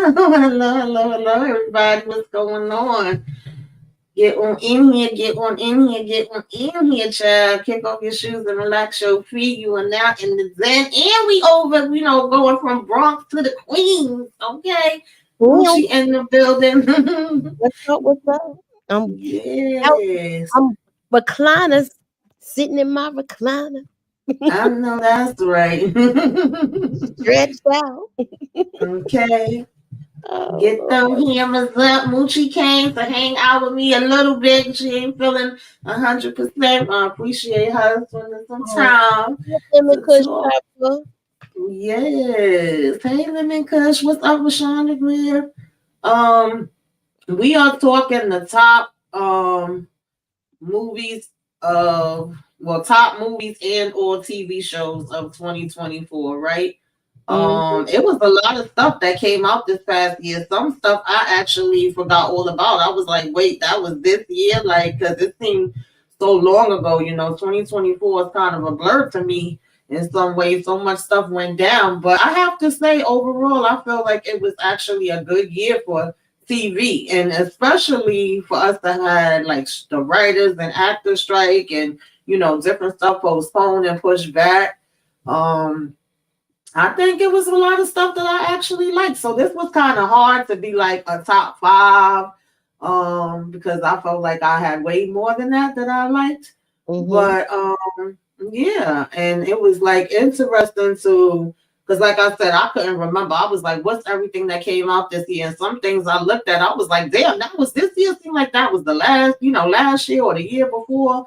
hello, everybody. What's going on? Get on in here, get on in here, get on in here, child. Kick off your shoes and relax your feet. You are now in the Zen. And we over, going from Bronx to the Queens. Okay. Well, Gucci in the building. what's up? What's up? I'm out. Yes. I'm recliners sitting in my recliner, I know that's right. stretched out. Okay. Get Oh, them hammers up. Moochie came to hang out with me a little bit. She ain't feeling 100%. I appreciate her spending some Lord. time Lemon to Kush talk. Pepper. Yes. Hey, Lemon Kush. What's up with Shonda Greer? Um, we are talking the top movies top movies and or TV shows of 2024, right? Mm-hmm. It was a lot of stuff that came out this past year. Some stuff I actually forgot all about. I was like, wait, that was this year? Like, because it seemed so long ago, 2024 is kind of a blur to me in some ways. So much stuff went down. But I have to say, overall, I felt like it was actually a good year for TV, and especially for us to have like the writers and actors strike and different stuff postponed and pushed back. Um, I think it was a lot of stuff that I actually liked. So this was kind of hard to be like a top five, because I felt like I had way more than that I liked. Mm-hmm. But yeah, and it was like interesting to because like I said, I couldn't remember. I was like, what's everything that came out this year? And some things I looked at, I was like, damn, that was this year. Seemed like that was the last year or the year before.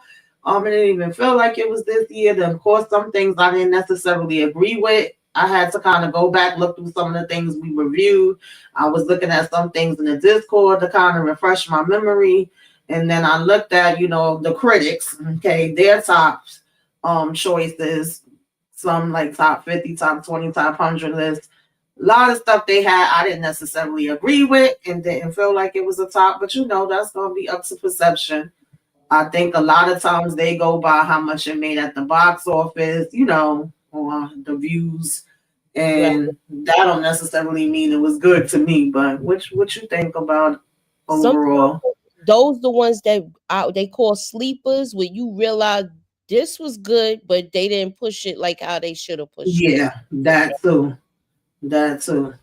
It didn't even feel like it was this year. Then of course some things I didn't necessarily agree with. I had to kind of go back, look through some of the things we reviewed. I was looking at some things in the Discord to kind of refresh my memory. And then I looked at, the critics, okay, their top choices, some like top 50, top 20, top 100 lists. A lot of stuff they had I didn't necessarily agree with and didn't feel like it was a top, but that's going to be up to perception. I think a lot of times they go by how much it made at the box office, or the views, Right. and that don't necessarily mean it was good to me. But what you think about Sometimes overall? those the ones that they call sleepers, where you realize this was good, but they didn't push it like how they should have pushed it. Yeah, that too. That too.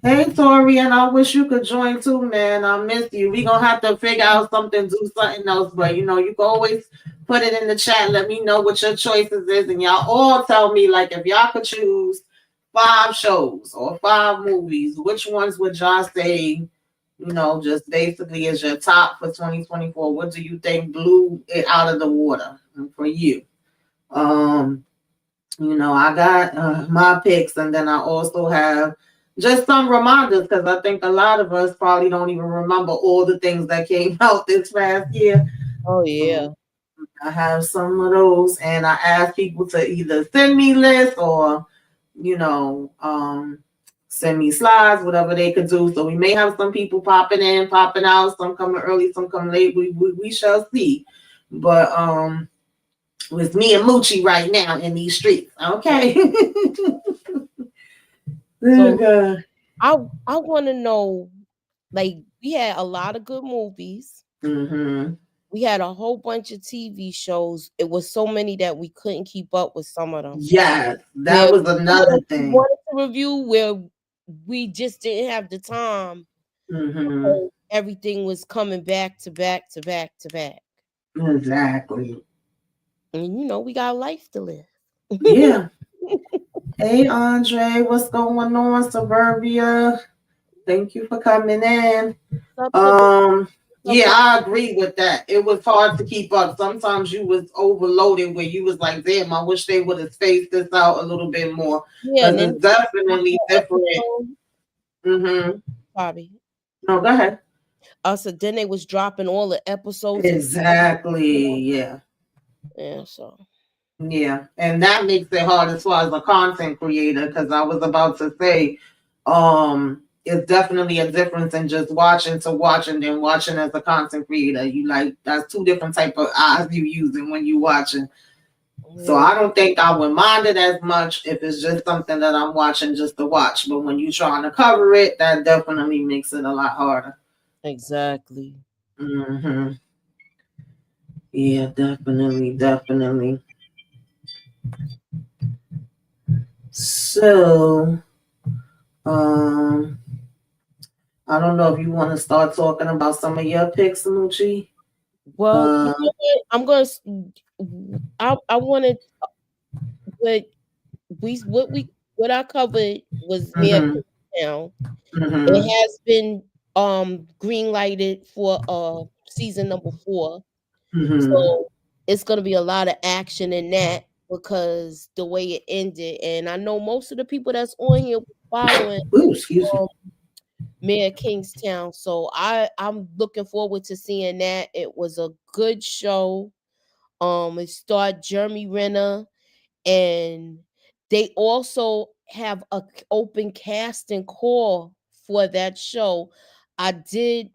Hey Tori, and I wish you could join too, man. I miss you. We gonna have to figure out something, do something else, but you can always put it in the chat. Let me know what your choices is, and y'all all tell me like if y'all could choose 5 shows or 5 movies, which ones would y'all say? Just basically is your top for 2024. What do you think blew it out of the water for you? Um, I got my picks, and then I also have just some reminders because I think a lot of us probably don't even remember all the things that came out this past year. Oh yeah. So I have some of those, and I ask people to either send me lists or, you know, um, send me slides, whatever they could do. So we may have some people popping in, popping out, some coming early, some coming late. We shall see. But with me and Moochie right now in these streets. Okay. Oh So God. I want to know, like, we had a lot of good movies. Mm-hmm. We had a whole bunch of TV shows. It was so many that we couldn't keep up with some of them. Yes, that Where was some of another them we thing. wanted to review, where we just didn't have the time Mm-hmm. because everything was coming back to back to back to back. Exactly. And we got life to live. Yeah. Hey Andre, what's going on, Suburbia? Thank you for coming in. What's up, Um, yeah, Suburb? I agree with that. It was hard to keep up. Sometimes you was overloaded where you was like, damn, I wish they would have spaced this out a little bit more. Yeah, Because and then it's definitely different. episode, Mm-hmm. Bobby. No, go ahead. So then they was dropping all the episodes and Exactly. Yeah. yeah, so Yeah. And that makes it hard as far as a content creator, because I was about to say, it's definitely a difference in just watching to watching than watching as a content creator. You like that's two different type of eyes you using when you watching. So I don't think I would mind it as much if it's just something that I'm watching just to watch. But when you're trying to cover it, that definitely makes it a lot harder. Exactly. Mm-hmm. Yeah, definitely, definitely. So, um, I don't know if you want to start talking about some of your picks, Sanucci. Well, you Uh, know what? I'm gonna. I wanted what what I covered was Mia mm-hmm, Town. mm-hmm, It has been green lighted for season number 4. mm-hmm. So it's gonna be a lot of action in that because the way it ended. And I know most of the people that's on here following Ooh, excuse me. um Mayor Kingstown. So I'm looking forward to seeing that. It was a good show. It starred Jeremy Renner, and they also have a open casting call for that show. I did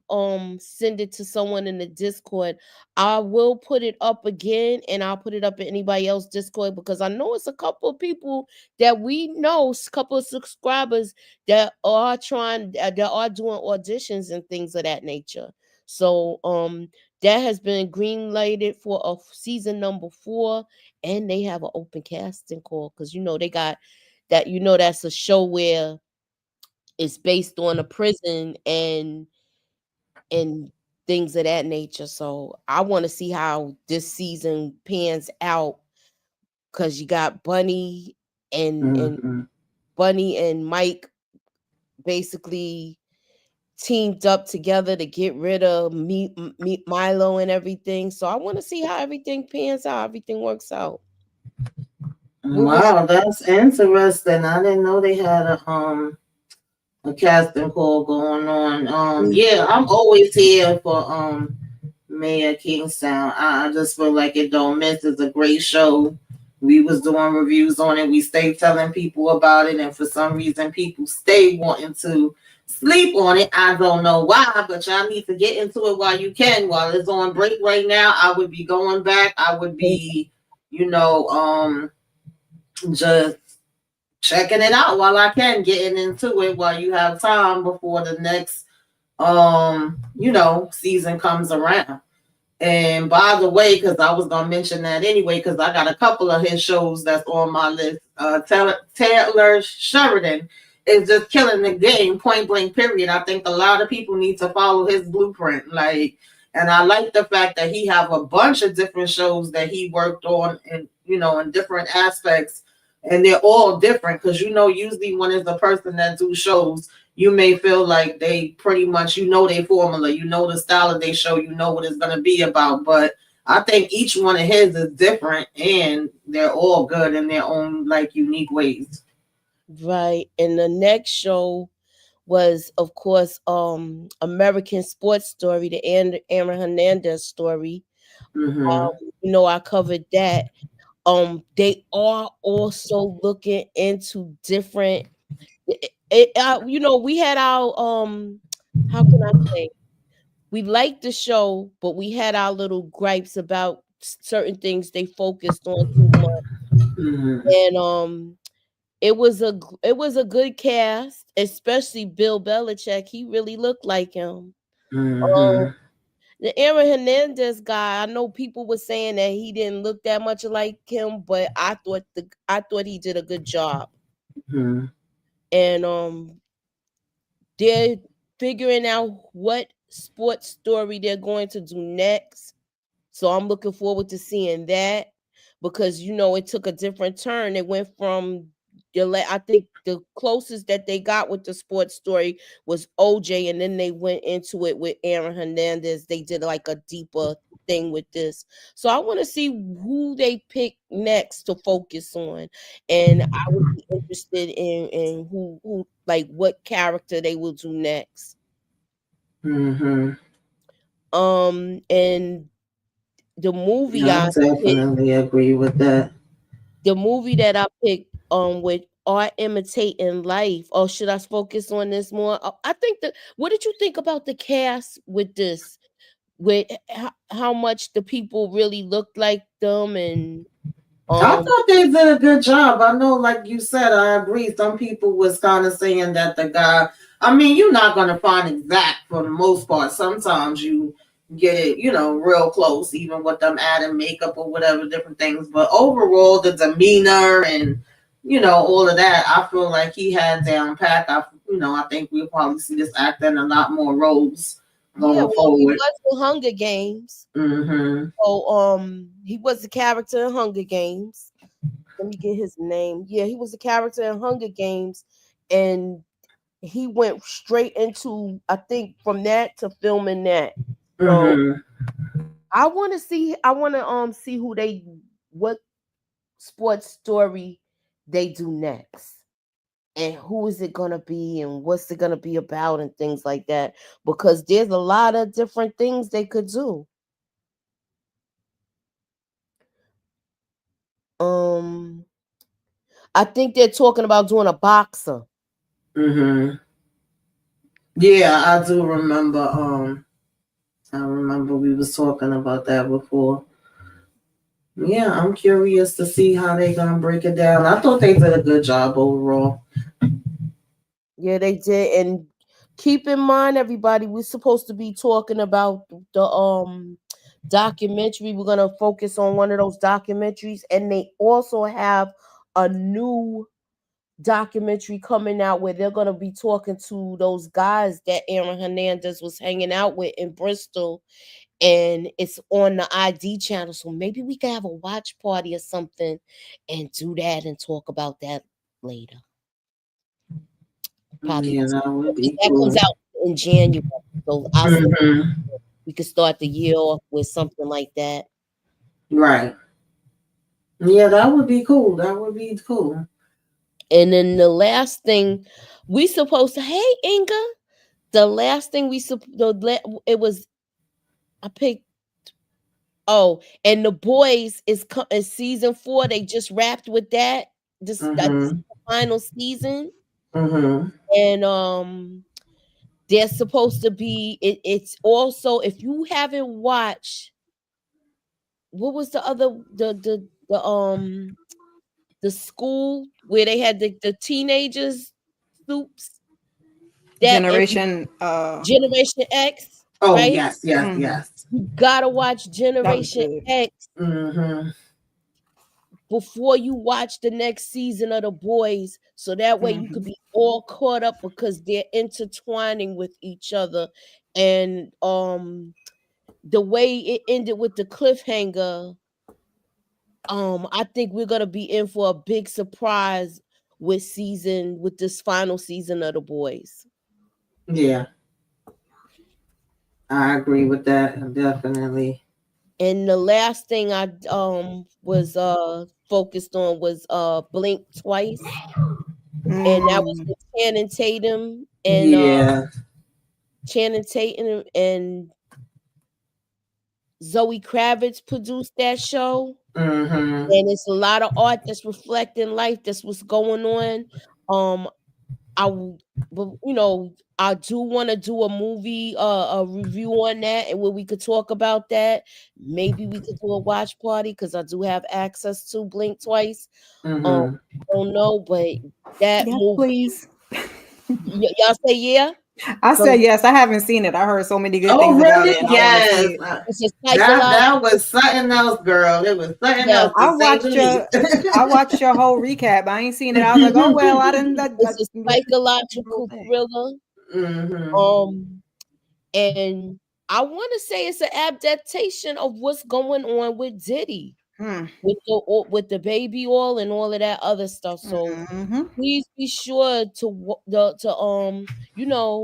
send it to someone in the Discord. I will put it up again, and I'll put it up in anybody else Discord because I know it's a couple of people that we know, a couple of subscribers that are trying that are doing auditions and things of that nature. So that has been green lighted for a season number 4, and they have an open casting call because they got that. That's a show where it's based on a prison and things of that nature. So I want to see how this season pans out because you got and Mm-hmm. Bunny and Mike basically teamed up together to get rid of meet Milo and everything. So I want to see how everything pans out, everything works out. What was Wow, that's interesting. I didn't know they had a casting call going on. Yeah, I'm always here for Mayor Kingstown. I just feel like it don't miss. It's a great show. We was doing reviews on it. We stay telling people about it, and for some reason, people stay wanting to sleep on it. I don't know why, but y'all need to get into it while you can. While it's on break right now, I would be going back. I would be, you know, just checking it out while I can, getting into it while you have time before the next season comes around. And by the way, because I was gonna mention that anyway, because I got a couple of his shows that's on my list. Taylor Sheridan is just killing the game, point blank. Period. I think a lot of people need to follow his blueprint. And I like the fact that he have a bunch of different shows that he worked on, and in different aspects, and they're all different. Because usually when it's a person that do shows, you may feel like they pretty much their formula, the style of their show, what it's going to be about. But I think each one of his is different, and they're all good in their own unique ways. right? And the next show was, of course, American Sports Story, the Aaron Hernandez story. Mm-hmm. I covered that. They are also looking into different. We had our how can I say? We liked the show, but we had our little gripes about certain things they focused on too much. Mm-hmm. And it was a good cast, especially Bill Belichick. He really looked like him. Um, Mm-hmm. the Aaron Hernandez guy, I know people were saying that he didn't look that much like him, but I thought he did a good job. Mm-hmm. And they're figuring out what sports story they're going to do next. So I'm looking forward to seeing that because it took a different turn. It went from I think the closest that they got with the sports story was OJ, and then they went into it with Aaron Hernandez. They did like a deeper thing with this. So I want to see who they pick next to focus on. And I would be interested in who like what character they will do next. Mm-hmm. And the movie I I picked definitely agree with that. the movie that I picked with art imitating life. Or should I focus on this more? I think that what did you think about the cast with this? With how much the people really looked like them, and I thought they did a good job. I know, like you said, I agree. Some people was kind of saying that the guy. I mean, you're not gonna find exact for the most part. Sometimes you get it, real close, even with them adding makeup or whatever different things. But overall, the demeanor and all of that, I feel like he had down pat. I think we'll probably see this actor in a lot more roles going forward. He was in Hunger Games. Mm-hmm. So he was the character in Hunger Games. Let me get his name. Yeah, he was the character in Hunger Games, and he went straight into, I think, from that to filming that. So Mm-hmm. I want to see what sports story they do next. And who is it going to be and what's it going to be about and things like that, because there's a lot of different things they could do. I think they're talking about doing a boxer. Mm-hmm. Yeah, I do remember. I remember we was talking about that before. Yeah, I'm curious to see how they gonna break it down. I thought they did a good job overall. Yeah, they did. And keep in mind, everybody, we're supposed to be talking about the documentary. We're gonna focus on one of those documentaries, and they also have a new documentary coming out where they're going to be talking to those guys that Aaron Hernandez was hanging out with in Bristol, and it's on the ID channel. So maybe we can have a watch party or something and do that and talk about that later. Probably that would be that cool. comes out in January, so we could start the year off with something like that. Right. Yeah, that would be cool. That would be cool. And then the last thing we supposed to, hey Inga, the last thing it was, I picked. Oh, and The Boys is season 4. They just wrapped with that. This is the final season. And they're supposed to be. It's also, if you haven't watched, what was the other the school where they had the teenagers Soups? Generation X. Oh, right? yes. You gotta watch Generation X before you watch the next season of The Boys, so that way you could be all caught up, because they're intertwining with each other. And the way it ended with the cliffhanger, I think we're gonna be in for a big surprise with this final season of The Boys. Yeah, I agree with that, definitely. And the last thing I was focused on was Blink Twice. And that was with Channing Tatum and Channing Tatum and Zoe Kravitz produced that show. And it's a lot of art that's reflecting life. That's what's going on. I do want to do a movie, a review on that, and where we could talk about that. Maybe we could do a watch party, because I do have access to Blink Twice. I don't know, but that movie, please. Y'all say yeah? I said yes. I haven't seen it. I heard so many good things about it. Yes. That was something else, girl. It was something else. I watched your whole recap. I ain't seen it. I was like, oh well, I didn't. It's a psychological thriller. And I want to say it's an adaptation of what's going on with Diddy. With the baby oil and all of that other stuff. So please be sure to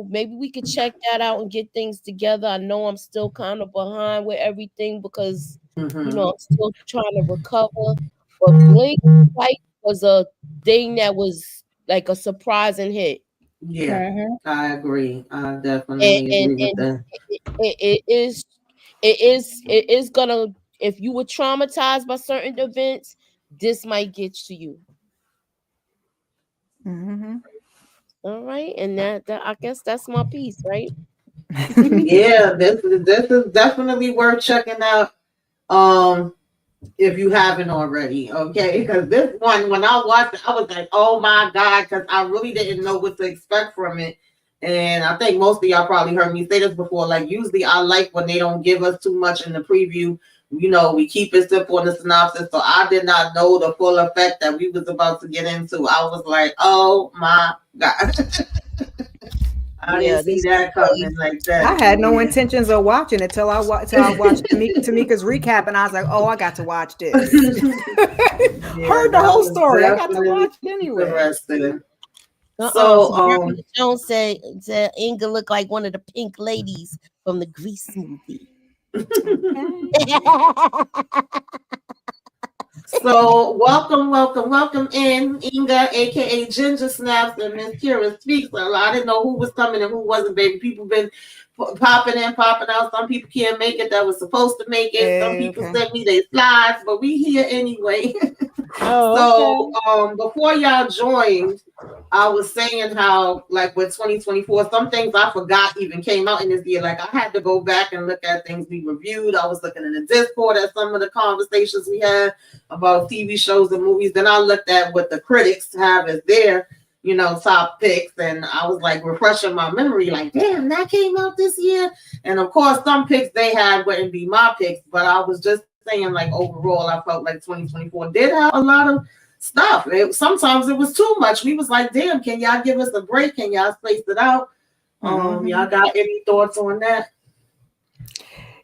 maybe we could check that out and get things together. I know I'm still kind of behind with everything, because I'm still trying to recover. But Blink Twice was a thing that was like a surprising hit. Yeah, I agree. I definitely agree with that. It is gonna, if you were traumatized by certain events, this might get to you. All right, and that I guess that's my piece, right? Yeah, this is definitely worth checking out. if you haven't already, okay? Because this one, when I watched it, I was like, oh my God, because I really didn't know what to expect from it. And I think most of y'all probably heard me say this before. Like, usually I like when they don't give us too much in the preview. You know, we keep it simple in the synopsis. So I did not know the full effect that we was about to get into. I was like, oh my God. I Yeah, didn't see this that coming like that. I had no Yeah. intentions of watching it till I watched Tamika's recap, and I was like, "Oh, I got to watch this." Yeah, Heard the that whole was story. I got to definitely watch it anyway. interesting. So So, Veronica Jones said Inga looked like one of the pink ladies from the Grease movie. Okay. so welcome in Inga, aka Ginger Snaps, and Miss Kira Speaks. I didn't know who was coming and who wasn't, baby. People been popping in, popping out. Some people can't make it that was supposed to make it. Some people sent me their slides, but we here anyway. So before y'all joined, I was saying how, like, with 2024, some things I forgot even came out in this year. Like, I had to go back and look at things we reviewed. I was looking in the Discord at some of the conversations we had about TV shows and movies. Then I looked at what the critics have as their, top picks. And I was like refreshing my memory, like, damn, that came out this year. And of course, some picks they had wouldn't be my picks, but I was just saying, like, overall, I felt like 2024 did have a lot of stuff. Sometimes it was too much. We was like, damn, can y'all give us a break? Can y'all space it out? Y'all got any thoughts on that?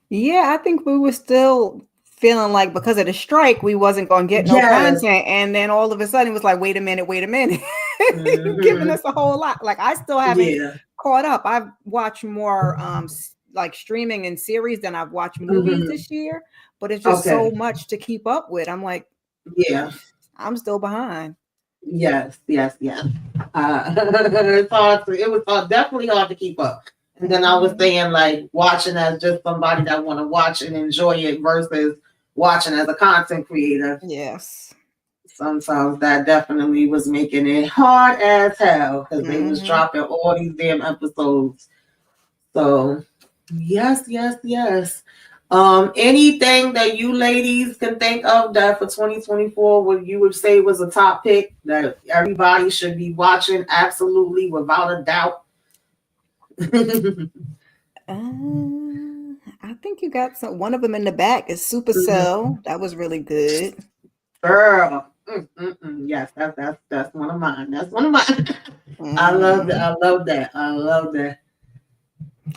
Yeah, I think we were still feeling like because of the strike, we wasn't going to get no content. And then all of a sudden it was like, wait a minute. Giving us a whole lot. Like, I still haven't caught up. I've watched more like streaming and series than I've watched movies this year, but it's just so much to keep up with. I'm like, I'm still behind. Yes. It's hard. It was definitely hard to keep up. And then I was saying, like, watching as just somebody that want to watch and enjoy it versus watching as a content creator. Yes. Sometimes that definitely was making it hard as hell because they was dropping all these damn episodes. So, yes. Anything that you ladies can think of that for 2024 what you would say was a top pick that everybody should be watching absolutely without a doubt? I think you got one of them in the back is Supercell. That was really good. Girl. Yes, that's one of mine. That's one of mine. I love that.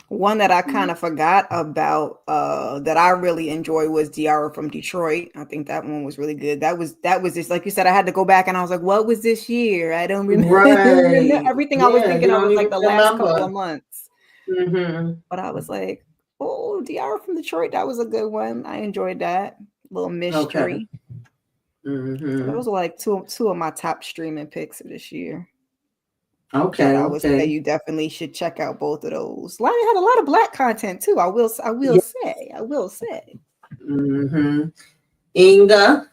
One that I kind of forgot about that I really enjoyed was Diara from Detroit. I think that one was really good. That was just like you said, I had to go back and I was like, what was this year? I don't remember. Everything I was thinking of was like the last couple of months. But I was like, oh, Diara from Detroit, that was a good one. I enjoyed that. Little mystery. So those were like two of my top streaming picks of this year. Okay. I would say you definitely should check out both of those. Lion had a lot of Black content too. I will say. Inga,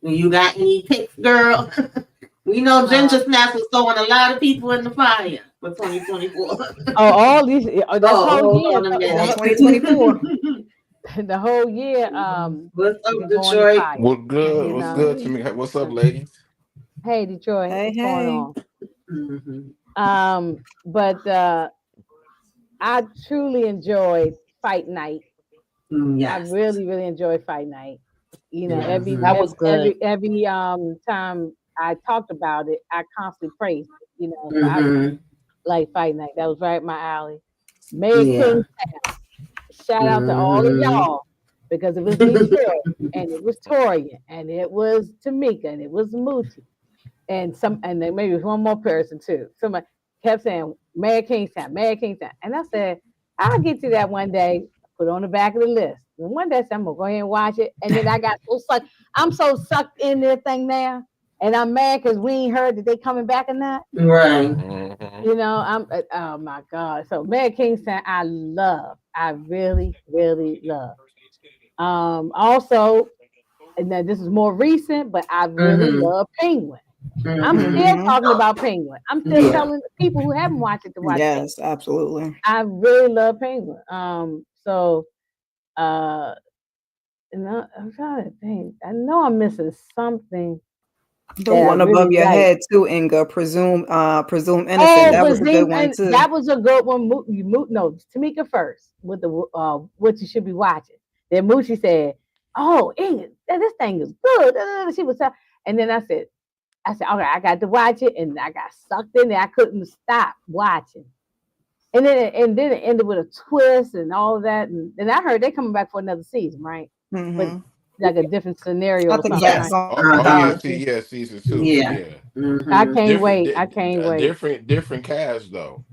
you got any picks, girl? We know Ginger Snaps was throwing a lot of people in the fire for 2024. All these that's whole year. 2024. The whole year. What's up, Detroit? What's good? What's good to me? What's up, ladies? Hey, Detroit. Hey, what's going on? But I truly enjoyed Fight Night. Yes. I really enjoyed Fight Night. Every time I talked about it, I constantly praised it. So I like Fight Night. That was right up my alley. Mayor Kingstown. Shout out to all of y'all because it was Detroit and it was Toria and it was Tamika and it was Moochie and then maybe one more person too. Somebody kept saying Mayor Kingstown, and I said I'll get to that one day. Put it on the back of the list. And one day I said, I'm gonna go ahead and watch it, and then I got so sucked. I'm so sucked in their thing now, and I'm mad because we ain't heard that they coming back or not. Right. I'm oh my God. So Mayor Kingstown, I really love. Also, and now this is more recent, but I really love Penguin. I'm still talking about Penguin. I'm still telling people who haven't watched it to watch it. Yes, absolutely. I really love Penguin. So I'm trying to think. I know I'm missing something. The one above your head too, Inga. Presume Innocent. That was a good one too. That was a good one. No, Tamika first with the what you should be watching. Then Moochie said, "Oh, Inga, this thing is good." She was, and then I said, "Okay, I got to watch it," and I got sucked in there. I couldn't stop watching. And then it ended with a twist and all of that. And I heard they're coming back for another season, right? Mm-hmm. But like a different scenario. I think yes. Season 2. Yeah. Yeah. Mm-hmm. I can't wait. I can't wait. Different cast though.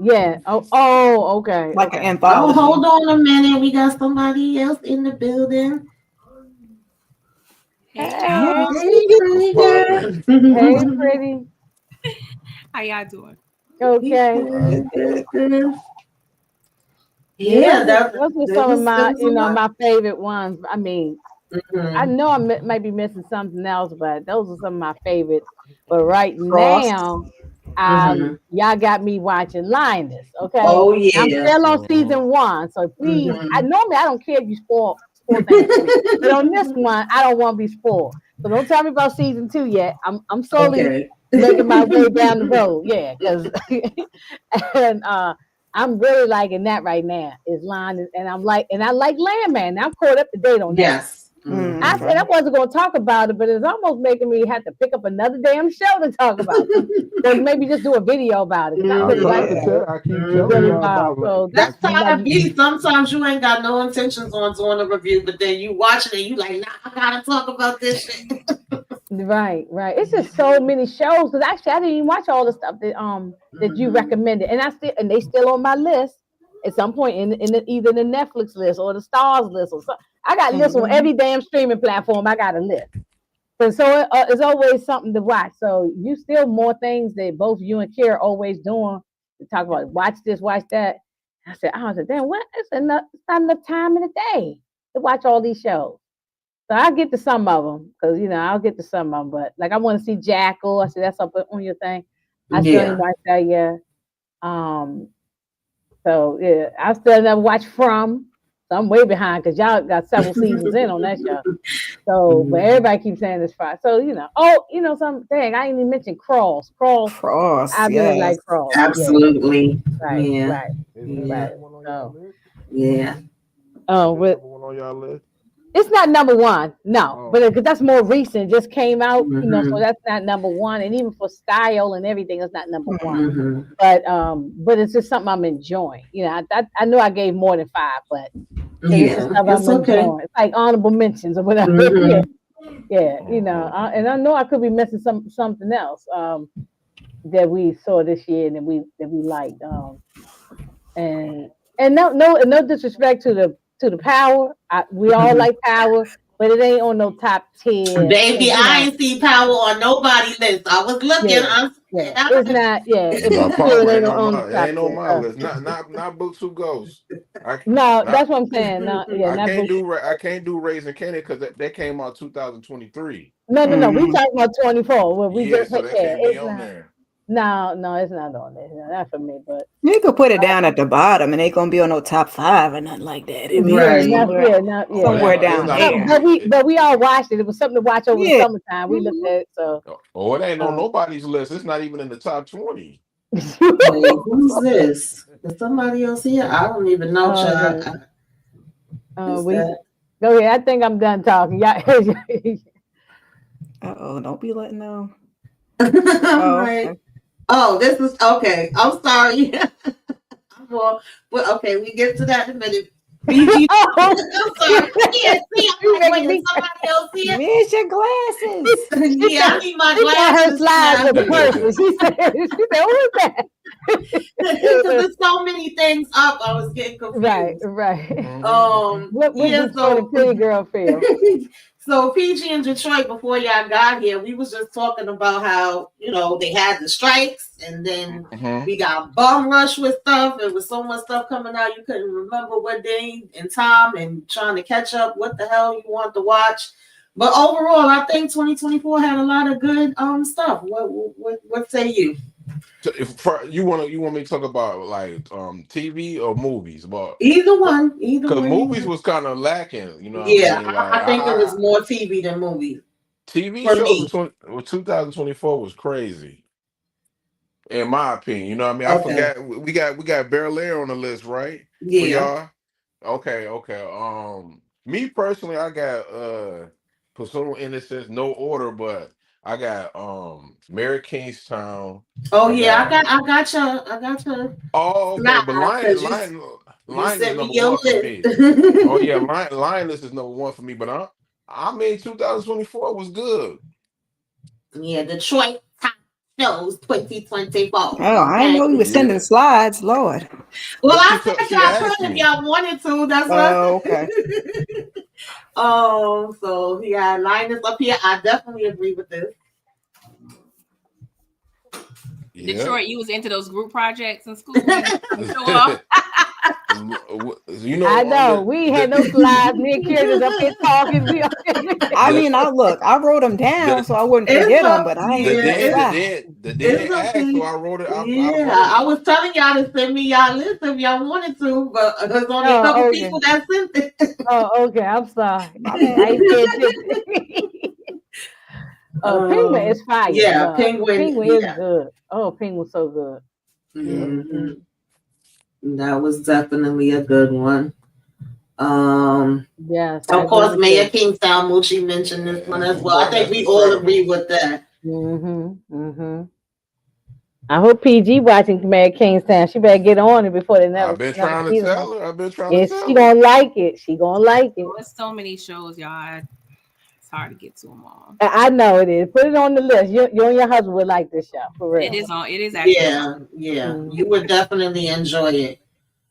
Yeah. Oh, okay. Like okay. an anthology. Oh, hold on a minute. We got somebody else in the building. Hey, pretty girl. Hey, pretty. How y'all doing? Okay. Good. Yeah, those are some of my, my favorite ones. I mean, I know I might be missing something else, but those are some of my favorites. But right now, y'all got me watching Lioness. Okay. Oh yeah. I'm still on season 1, so please. I don't care if you spoil things, but on this one, I don't want to be spoiled. So don't tell me about season 2 yet. I'm slowly making my way down the road. Yeah, because and I'm really liking that right now. Is Lioness, and I like Landman. I'm caught up to date on that. Yes. Mm-hmm. I said I wasn't going to talk about it, but it's almost making me have to pick up another damn show to talk about it. Or maybe just do a video about it. I keep telling you about that's how it be. Sometimes you ain't got no intentions on doing a review, but then you watch it and you like, nah, I gotta talk about this shit. Right. It's just so many shows. Because actually, I didn't even watch all the stuff that that you recommended, and they still on my list at some point in either the Netflix list or the Stars list or something. I got lists on every damn streaming platform. I got a list, and so it's always something to watch. So you still more things that both you and Kira always doing to talk about. Watch this, watch that. I said, damn, what? It's not enough time in the day to watch all these shows. So I'll get to some of them because I'll get to some of them. But like I want to see Jackal. I said that's up on your thing. I still ain't watched that yet. So yeah, I still never watched From. So I'm way behind because y'all got several seasons in on that show. So, but everybody keeps saying it's fine. So some dang, I didn't even mention Cross. I really like Cross. Absolutely. Yeah. Right. Yeah. Oh, on y'all list? It's not number 1, no, but because that's more recent, just came out, so that's not number 1, and even for style and everything, it's not number 1. But it's just something I'm enjoying. I know I gave more than 5, but it's okay. Enjoying. It's like honorable mentions or whatever. Yeah, and I know I could be missing something else that we saw this year and that we liked. And no disrespect to the Power. We all like Power, but it ain't on no top 10. Baby, I ain't see Power on nobody's list. I was looking. It's not. Yeah, it ain't on my list. Not Books Who Goes. That's what I'm saying. No, I can't do Raising Kanan because that came out 2023. No. We talking about 24. Where we just so that can't be on there. No, it's not on there. No, not for me, but you could put it down at the bottom, and it ain't gonna be on no top 5 or nothing like that. Somewhere down there. But we all watched it. It was something to watch over the summertime. We looked at it. So. It ain't on nobody's list. It's not even in the top 20. Who's this? Is somebody else here? I don't even know. Go ahead. I think I'm done talking. Don't be letting know. Right. Oh, this is okay. I'm sorry. Okay, we get to that in a minute. I'm sorry. I can't see. I'm waiting for somebody else here. Where's your glasses? I need my glasses. Her slides with the person. She said, "Who is that?" There's so many things up. I was getting confused. Right. What the pretty girl feel? So PG in Detroit, before y'all got here, we was just talking about how, they had the strikes and then we got bum rush with stuff. There was so much stuff coming out you couldn't remember what day and time and trying to catch up what the hell you want to watch. But overall, I think 2024 had a lot of good stuff. What say you? So you want me to talk about like TV or movies? But Either one. Either because one. movies was kind of lacking, you know what Yeah, I mean? I think it was more TV than movies TV for shows me. 2024 was crazy, in my opinion. You know what I mean? I Okay. forgot we got Bel Air on the list, right? For Yeah. y'all. Okay. Me personally, I got Personal Innocence, no order, but I got Mary Kingstown. Oh I yeah, got I got your okay, slide but because you Lion is sent me number your one for list. me. Oh yeah, Lioness is number one for me. But I mean 2024 was good. Yeah, Detroit top shows 2024. Oh, I didn't Okay. know you was sending Yeah. slides, Lord. Well, But I said she y'all asked could if me. y'all wanted to. That's what Oh, I okay. said. Oh, so yeah, Linus up here. I definitely agree with this. Yeah. Detroit, you was into those group projects in school. You show off. You know, I know we had no slides. Me and Karen up here talking. I mean, I wrote them down so I wouldn't It's forget them, a but I ain't the get no yeah, slide. dead asked, so I wrote it. I yeah. wrote I it. was telling y'all to send me y'all list if y'all wanted to, but there's only a couple okay. people that sent it. Oh, okay. I'm sorry. My I bad. ain't paying attention. Penguin is fire. Yeah, love. Penguin. Is Yeah. good. Oh, Penguin's so good. Yeah. That was definitely a good one. Yes. Of course, Mayor Kingstown, Moochie mentioned this one as well. I think we all agree with that. I hope PG watching Mayor Kingstown. She better get on it before they never. I've been trying to tell her. She gonna like it. She gonna like it. There's so many shows, y'all. It's hard to get to them all. I know it is. Put it on the list. You and your husband would like this show for real. It is on. It is actually. Yeah. You would definitely enjoy it.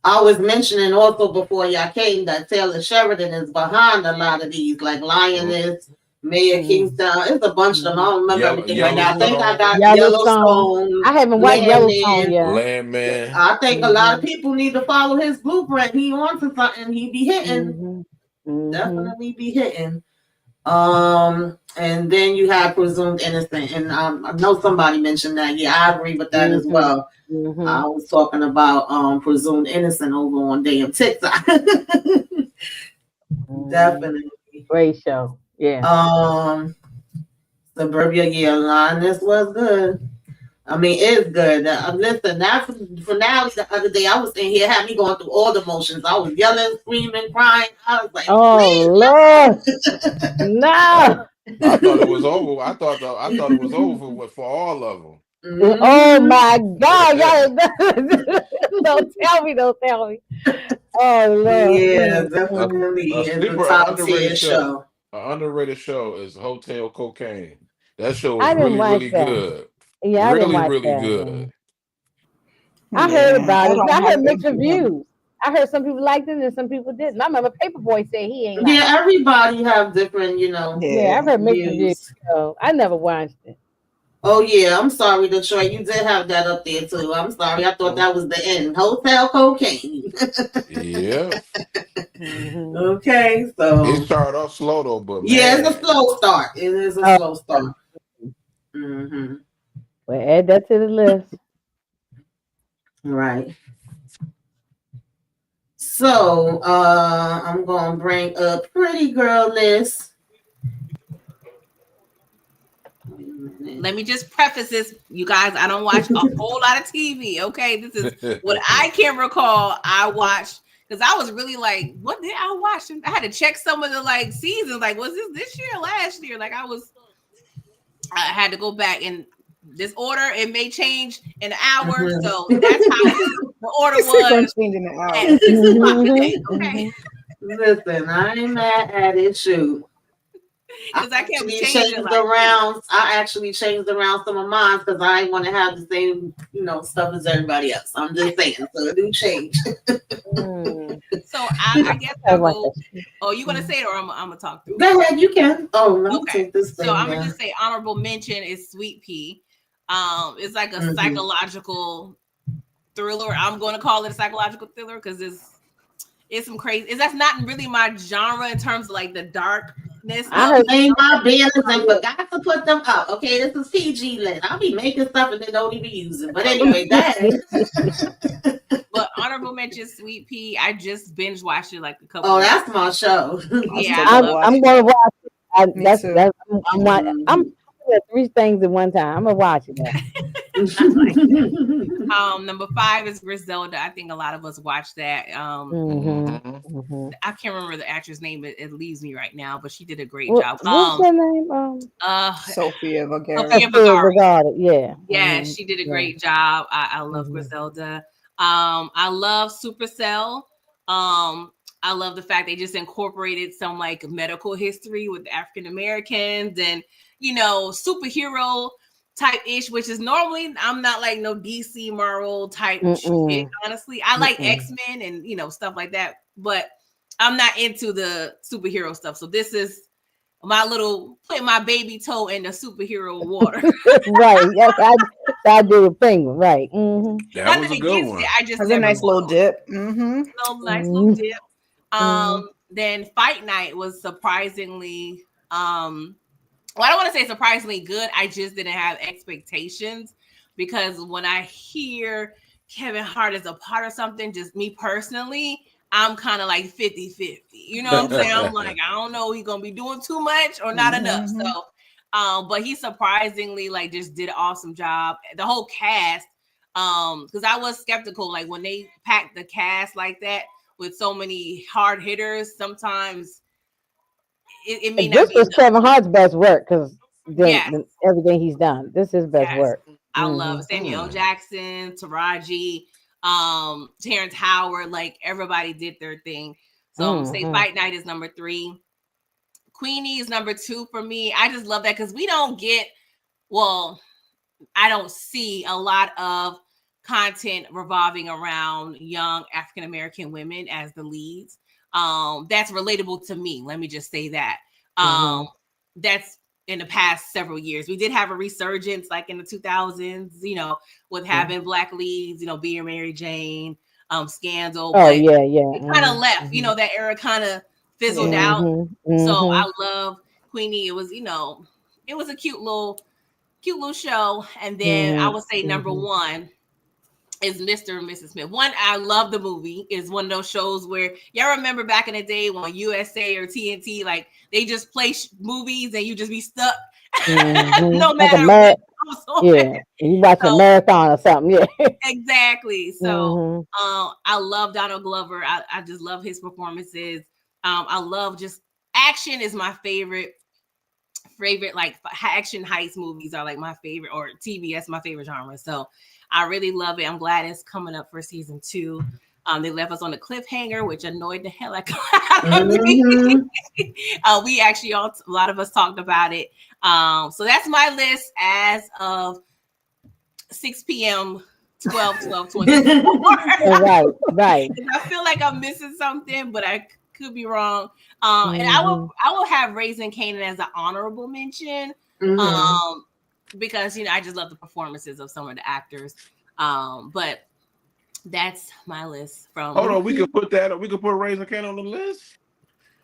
I was mentioning also before y'all came that Taylor Sheridan is behind a lot of these, like Lioness, Mayor Kingstown. It's a bunch of them. I don't remember everything right now. I think I got Yellowstone. I haven't watched Yellowstone yet. Landman. I think a lot of people need to follow his blueprint. He on to something. He be hitting. Definitely be hitting. And then you have Presumed Innocent, and I know somebody mentioned that. Yeah, I agree with that as well. I was talking about Presumed Innocent over on damn TikTok. Definitely great show. Yeah. Suburbia Lioness was good. I mean, it's good. Listen, that finale the other day, I was in here, had me going through all the motions. I was yelling, screaming, crying. I was like, "Oh Lord, no!" I thought it was over. I thought it was over for all of them. Oh my God, y'all! Don't tell me. Oh Lord. Yeah, definitely. An underrated show is Hotel Cocaine. That show was really good. Yeah, really good. I heard about it. I heard mixed reviews. I heard some people liked it and some people didn't. I remember Paperboy said he ain't. Yeah, everybody have different, Yeah, I heard mixed reviews. So I never watched it. Oh yeah, I'm sorry, Detroit. You did have that up there too. I'm sorry. I thought that was the end. Hotel Cocaine. Yeah. Okay, so it started off slow though, but it's a slow start. It is a slow start. Well, add that to the list. Right. So I'm gonna bring up Pretty Girl list. Let me just preface this, you guys. I don't watch a whole lot of TV. Okay, this is what I can recall. I watched because I was really like, what did I watch? I had to check some of the seasons. Like, was this year or last year? Like, I had to go back in this order. It may change in an hour, so that's how the order was. Okay. Listen, I ain't mad at it. Shoot. Because I kept changing around. I actually changed around some of mine because I didn't want to have the same, stuff as everybody else. I'm just saying, so it do change. So I guess I'll go. Oh, you gonna say it, or I'm gonna talk through? Go ahead, you can. Oh, let me take this thing. So I'm gonna just say honorable mention is Sweet Pea. It's like a psychological thriller. I'm going to call it a psychological thriller because it's some crazy. That's not really my genre in terms of the dark I heard- made my banners and forgot to put them up. Okay, this is PG lit. I'll be making stuff and then don't even use it. But anyway, that. But honorable mention, Sweet Pea. I just binge watched it like a couple. Oh, that's my show. Yeah, I'm going to watch it. Me That's too. I'm doing 3 things at one time. I'm gonna watch it. Number 5 is Griselda. I think a lot of us watched that. I can't remember the actress name. It leaves me right now, but she did a great job. What's her name? Sophia Vergara. Sophia Vergara. Yeah. Yeah, she did a great job. I love Griselda. I love Supercell. I love the fact they just incorporated some like medical history with African Americans and superhero type ish, which is normally I'm not like no DC Marvel type shit. Honestly, I like X-Men and stuff like that, but I'm not into the superhero stuff. So this is my little put my baby toe in the superhero water. Right. Yes, I do a thing. Right. That was a good one. I just That's a nice little dip. Nice little dip. Then Fight Night was surprisingly well, I don't want to say surprisingly good. I just didn't have expectations because when I hear Kevin Hart is a part of something, just me personally, I'm kind of like 50-50. You know what I'm saying? I'm like, I don't know, he's gonna be doing too much or not enough. So but he surprisingly like just did an awesome job. The whole cast, because I was skeptical, like when they packed the cast like that with so many hard hitters, sometimes it may not this be was enough. Kevin Hart's best work because everything he's done. This is his best work. I love Samuel L. Jackson, Taraji, Terrence Howard, like everybody did their thing. So I'm gonna say Fight Night is number 3. Queenie is number 2 for me. I just love that because we don't get, I don't see a lot of content revolving around young African American women as the leads. That's relatable to me. Let me just say that. That's in the past several years. We did have a resurgence like in the 2000s, with having black leads, being Mary Jane, Scandal. Oh, yeah. It kind of left, that era kind of fizzled out. So I love Queenie. It was, it was a cute little show. And then I would say number 1 is Mr. and Mrs. Smith. One, I love the movie. It's one of those shows where y'all remember back in the day when USA or TNT, like they just play movies and you just be stuck. No matter what. You watch a marathon or something. Yeah, exactly. So I love Donald Glover. I just love his performances. I love just action is my favorite like action heist movies are like my favorite, or TV, that's my favorite genre. So I really love it. I'm glad it's coming up for season 2. They left us on a cliffhanger, which annoyed the hell out of me. We actually a lot of us talked about it. So that's my list as of 6 p.m. 12/12/24. Right. I feel like I'm missing something, but I could be wrong. And I will have Raising Kanan as an honorable mention. Because I just love the performances of some of the actors. But that's my list from. Hold on, we could put Raising Kanan on the list.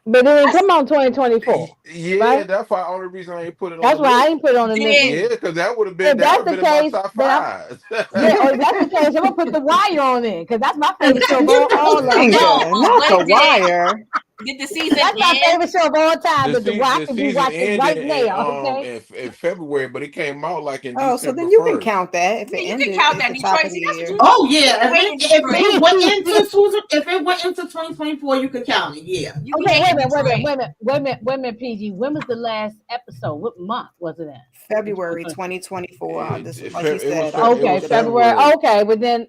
But then come on 2024. Yeah, right? That's why only reason I ain't put it on. That's why I ain't put it on the list. Yeah, because that would have been my top 5. If that's the case, I'm gonna put The Wire on it because that's my favorite show of all time. Not The Wire. Did the season That's my favorite show of all time. The Wire can be watching right now. Okay. In February, but it came out like in December. So then you can count that if it ended. You can count that Detroit. Oh yeah, if it went into 2024, you could count it. Yeah. Okay, wait a minute, PG. When was the last episode? What month was it in? February 2024. Like you said. Okay, February. Okay, but then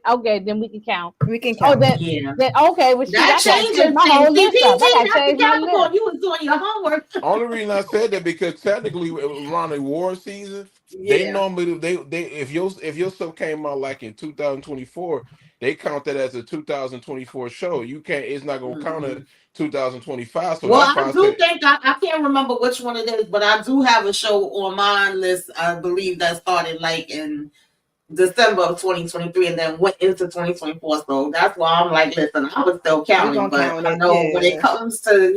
we can count. We can count. Then okay, well, that changes my whole list up. I gotta change my list. You was doing your homework. Only reason I said that because technically around the war season, they normally they if your stuff came out like in 2024, they count that as a 2024 show. You can't. It's not gonna count it 2025. So I do think I can't remember which one it is, but I do have a show on my list. I believe that started like in December of 2023 and then went into 2024. So that's why I'm like, listen, I was still counting, but I know when it comes to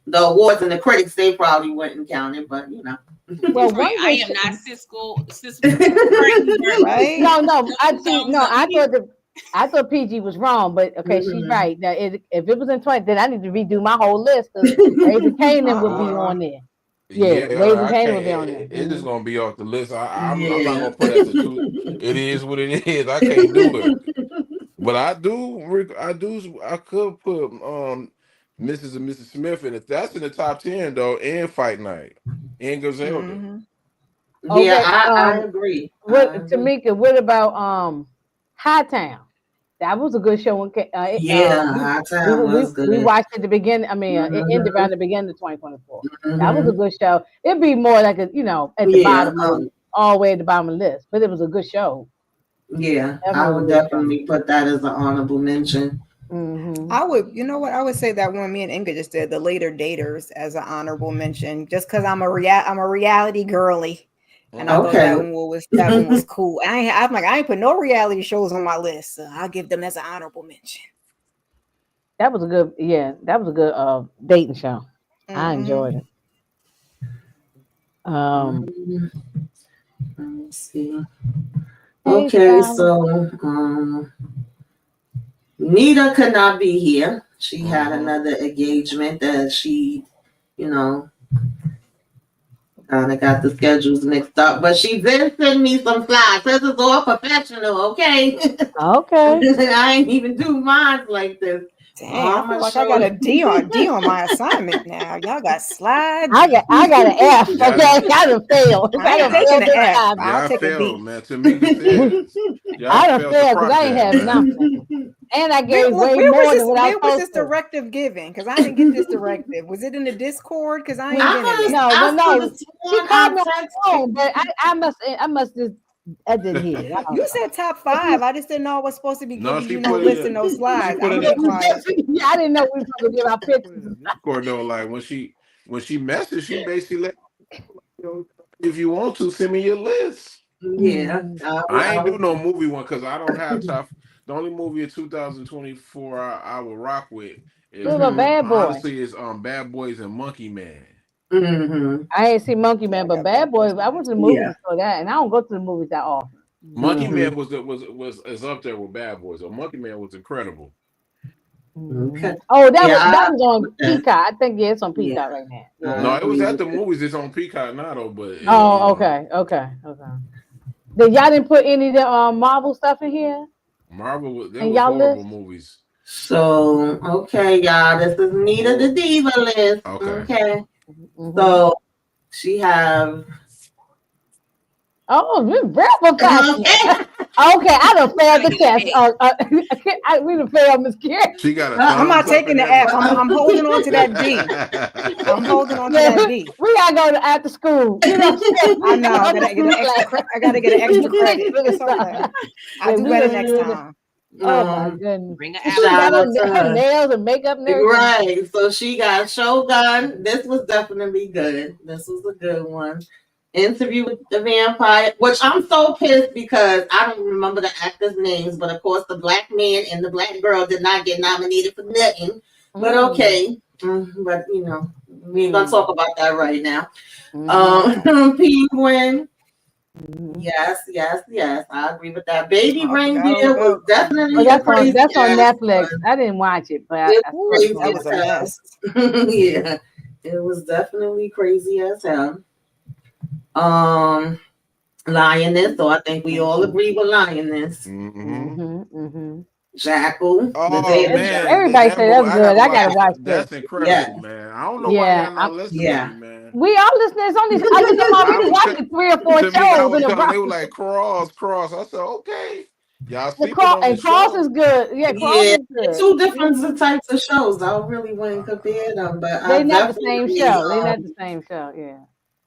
the awards and the critics, they probably wouldn't count it, but you know. Well, Detroit, one I good am not Cisco. Right? No, I thought PG was wrong, but okay, she's right. Now, if it was in 20, then I need to redo my whole list because Raising Canaan would be on there. Yeah, Raising Canaan would be on there. It's just gonna be off the list. I'm not gonna put it as a two. It is what it is. I can't do it. But I could put Mrs. and Mrs. Smith in it. That's in the top 10 though, and Fight Night and Griselda. Mhm. Yeah, Okay, I agree. Tamika, what about Hightown? That was a good show. Hightown was good. We watched at the beginning. I mean, it ended around the beginning of 2024. That was a good show. It'd be more like at the bottom, all the way at the bottom of the list, but it was a good show. Yeah, I would definitely put that as an honorable mention. I would, you know what? I would say that one me and Inga just did, The Later Daters, as an honorable mention, just because I'm a reality girly. And I thought that one was cool. I'm like, I ain't put no reality shows on my list, so I'll give them as an honorable mention. That was a good dating show. I enjoyed it. Let's see. Okay, so Nita could not be here. She had another engagement that she, kind of got the schedules mixed up, but she did send me some slides. This is all professional, okay? Okay. I ain't even do mine like this. Damn, I feel like I got a D on my assignment now. Y'all got slides. I got an F. Okay, I done failed. I ain't taking an F. I'll take a B. Man. To me, I done failed because I ain't have nothing. And I gave way more than what I was supposed to. Where was this directive given? Because I didn't get this directive. Was it in the Discord? Because I ain't getting it. No. She called me on the phone, but I must just edit here. You said top 5. I just didn't know it was supposed to be listing those slides. I didn't know we were going to give our pictures. Cordell, like when she messaged, she basically let, if you want to, send me your list. Yeah. I ain't do no movie one because I don't have top. The only movie in 2024 I will rock with is Bad Boy. Honestly, is Bad Boys and Monkey Man. I ain't seen Monkey Man, but Bad Boys. I went to the movies for that, and I don't go to the movies that often. Monkey Man is up there with Bad Boys. So Monkey Man was incredible. Okay. Oh, that was on Peacock. I think it's on Peacock right now. No, it was at the movies. It's on Peacock now, though. But okay. Then y'all didn't put any of the Marvel stuff in here. Marvel was horrible movies. So okay, y'all, this is Nita the Diva list. Okay. So she have. Oh, we're professional. Okay, I done failed the test. We done failed Miss Karen. She got I'm not taking the F. I'm holding on to that D. I'm holding on to that D. We gotta go to after school. I know. I gotta get an extra credit. I'll do better next time. Oh my goodness. Bring her nails and makeup and everything. Right. So she got Shogun. This was definitely good. This was a good one. Interview with the Vampire, which I'm so pissed because I don't remember the actors' names, but of course the black man and the black girl did not get nominated for nothing. But okay. But we ain't gonna talk about that right now. Penguin. Yes. I agree with that. Baby Reindeer was definitely that's on Netflix. I didn't watch it, but that was a mess. Yeah, it was definitely crazy as hell. Lioness. So I think we all agree with Lioness. Jackal. Oh man, everybody said that's good. I gotta watch that. That's incredible, man. I don't know why y'all not listening, man. We are listening. It's only I already watched 3 or 4 shows. They were like cross. I said, okay. Y'all see Cross is good. Yeah, Cross is good. 2 different types of shows. I really wouldn't compare them, but they're not the same show. They're not the same show. Yeah.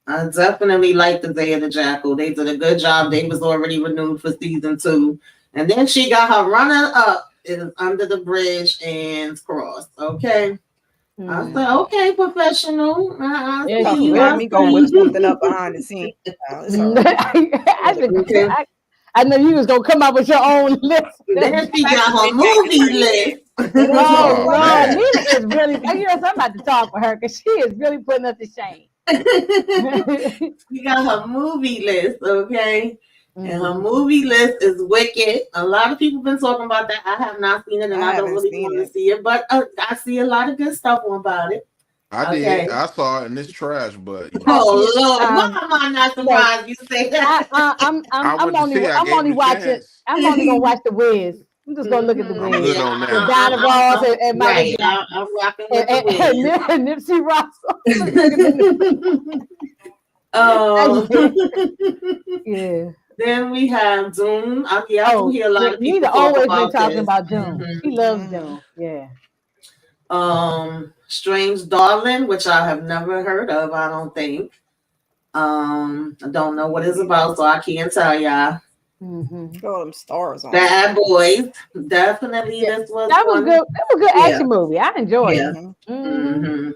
I definitely like the Day of the Jackal. They did a good job. They was already renewed for season 2. And then she got her runner up is Under the Bridge and Cross. Okay. I said, okay, professional. You got me going with something up behind the scenes. I know you was gonna come up with your own list. Then she got her movie list. Oh Oh, no, man. Nina is really. You know, I'm about to talk for her because she is really putting us to shame. We got her movie list, okay? And her Mhm. movie list is Wicked. A lot of people been talking about that. I have not seen it, and I I don't haven't really seen want to it. see it, but I see a lot of good stuff about it. I Okay. did. I saw it and it's trash, but you know, Oh Lord, why Um, am I not look, surprised you say that? I went to see. I I'm gave only it a watching. chance. I'm only gonna watch the Wiz. I'm just gonna look at the Mhm. I'm Wiz. good on Yeah, With that. Donna Ross and Michael right. Jackson I'm rocking with the and Wiz. Nipsey Russell. Yeah. Then we have Doom. Yeah, I do Oh, hear a lot of people Nita talk always been about talking this. about Doom. She loves Mhm. Doom. Yeah. Strange Darling, which I have never heard of, I don't think. I don't know what it's about, so I can't tell y'all. Mm-hmm. Got them stars on. Bad Boys, definitely. Yeah, This was that was one. good. That was a good Yeah. action movie. I enjoyed Yeah. it. Mhm.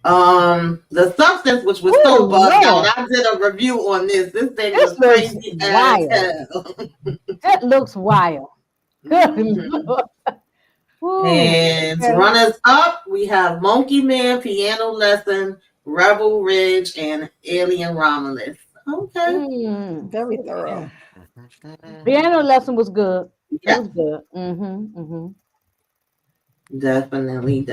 Mhm. The Substance, which was Ooh, so bugged Lord. out. I did a review on this. This thing This was looks crazy as wild. hell. That looks wild. Good Mhm. Lord. Ooh, And okay. runners up, we have Monkey Man, Piano Lesson, Rebel Ridge, and Alien Romulus. Okay. Mm. Very thorough. Piano lesson was good. It Yeah, was good. Mm-hmm. definitely.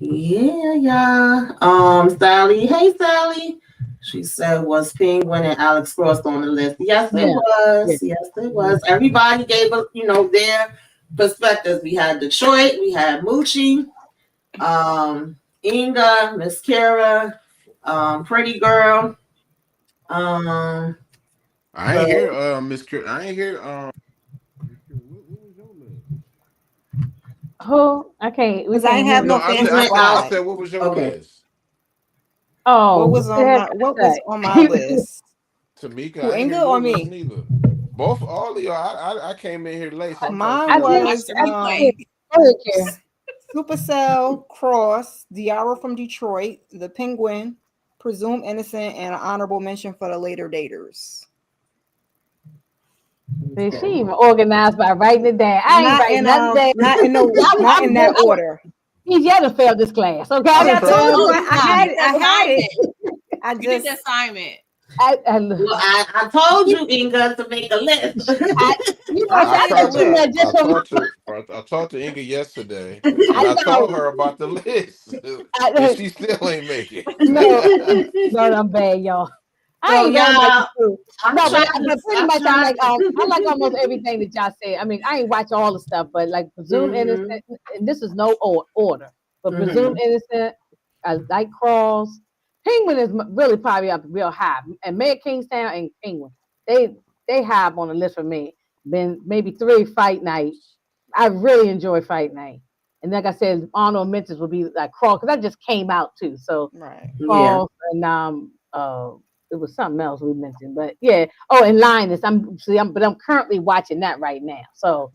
Yeah. Sally. Hey, Sally. She said, was Penguin and Alex Cross on the list? Yes, it Yeah. was. Yes, it was. Everybody gave us, their perspectives. We had Detroit, we had Moochie, Inga, Miss Kara, Pretty Girl. I ain't hear Miss. I ain't hear what was your list? Who? I can't. We Because I can't ain't hear have you. no I fancy said. I squad. said, what was your Okay. list? Oh, What was who on had my that what was say? on my list? Tamika, Who, I ain't hear Inga or your list me? neither. Both, all of y'all. I came in here late, so I'm trying to Mine figure out Watch was the replay. Go ahead, Karen. Supercell, Cross, Diara from Detroit, The Penguin, Presume Innocent, and an honorable mention for the later daters. See, she even organized by writing it down. I ain't Not writing in nothing down. not in that order. He's yet to fail this class. Okay. I'm See, I trying. told you Oh, I had it. I had it. I You did the just assignment. Well, I told you, Inga, to make a list. You know, I I made a tried to. list. just I talked to Inga yesterday, and I I told know. her about the list, I, and she still ain't make it. no, I'm bad, y'all. I So, ain't going back to y'all, school. I No, tried but pretty I much I'm like, tried. I like almost everything that y'all said. I mean, I ain't watch all the stuff, but like Presume Innocent, and this is no order, but Presume Innocent, I like Cross. Penguin is really probably up real high, and Mayor Kingstown and Penguin, they high up on the list for me. Then maybe 3 Fight Night. I really enjoy Fight Night, and like I said, honorable mentions would be like Cross because that just came out too. So right. Yeah. Cross and it was something else we mentioned, but yeah. Oh, and Linus. I'm currently watching that right now. So,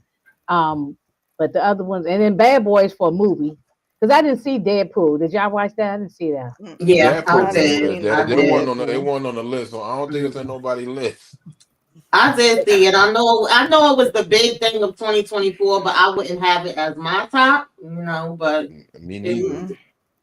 but the other ones, and then Bad Boys for a movie because I didn't see Deadpool. Did y'all watch that? I didn't see that. Yeah, I Deadpool. did. I It wasn't did. on the. It wasn't on the list, so I don't think it's on nobody's list. I did see it. I know it was the big thing of 2024, but I wouldn't have it as my top, but Me neither.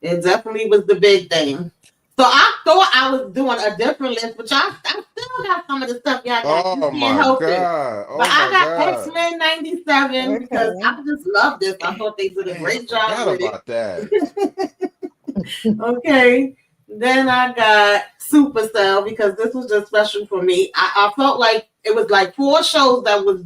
it definitely was the big thing. So I thought I was doing a different list, but I still got some of the stuff y'all got. Oh You my can't help it. god! Oh But I my got god! X-Men 97 because I just love this. I thought they did a great job with about that. Okay. Then I got Supercell because this was just special for me. I felt like it was like 4 shows that was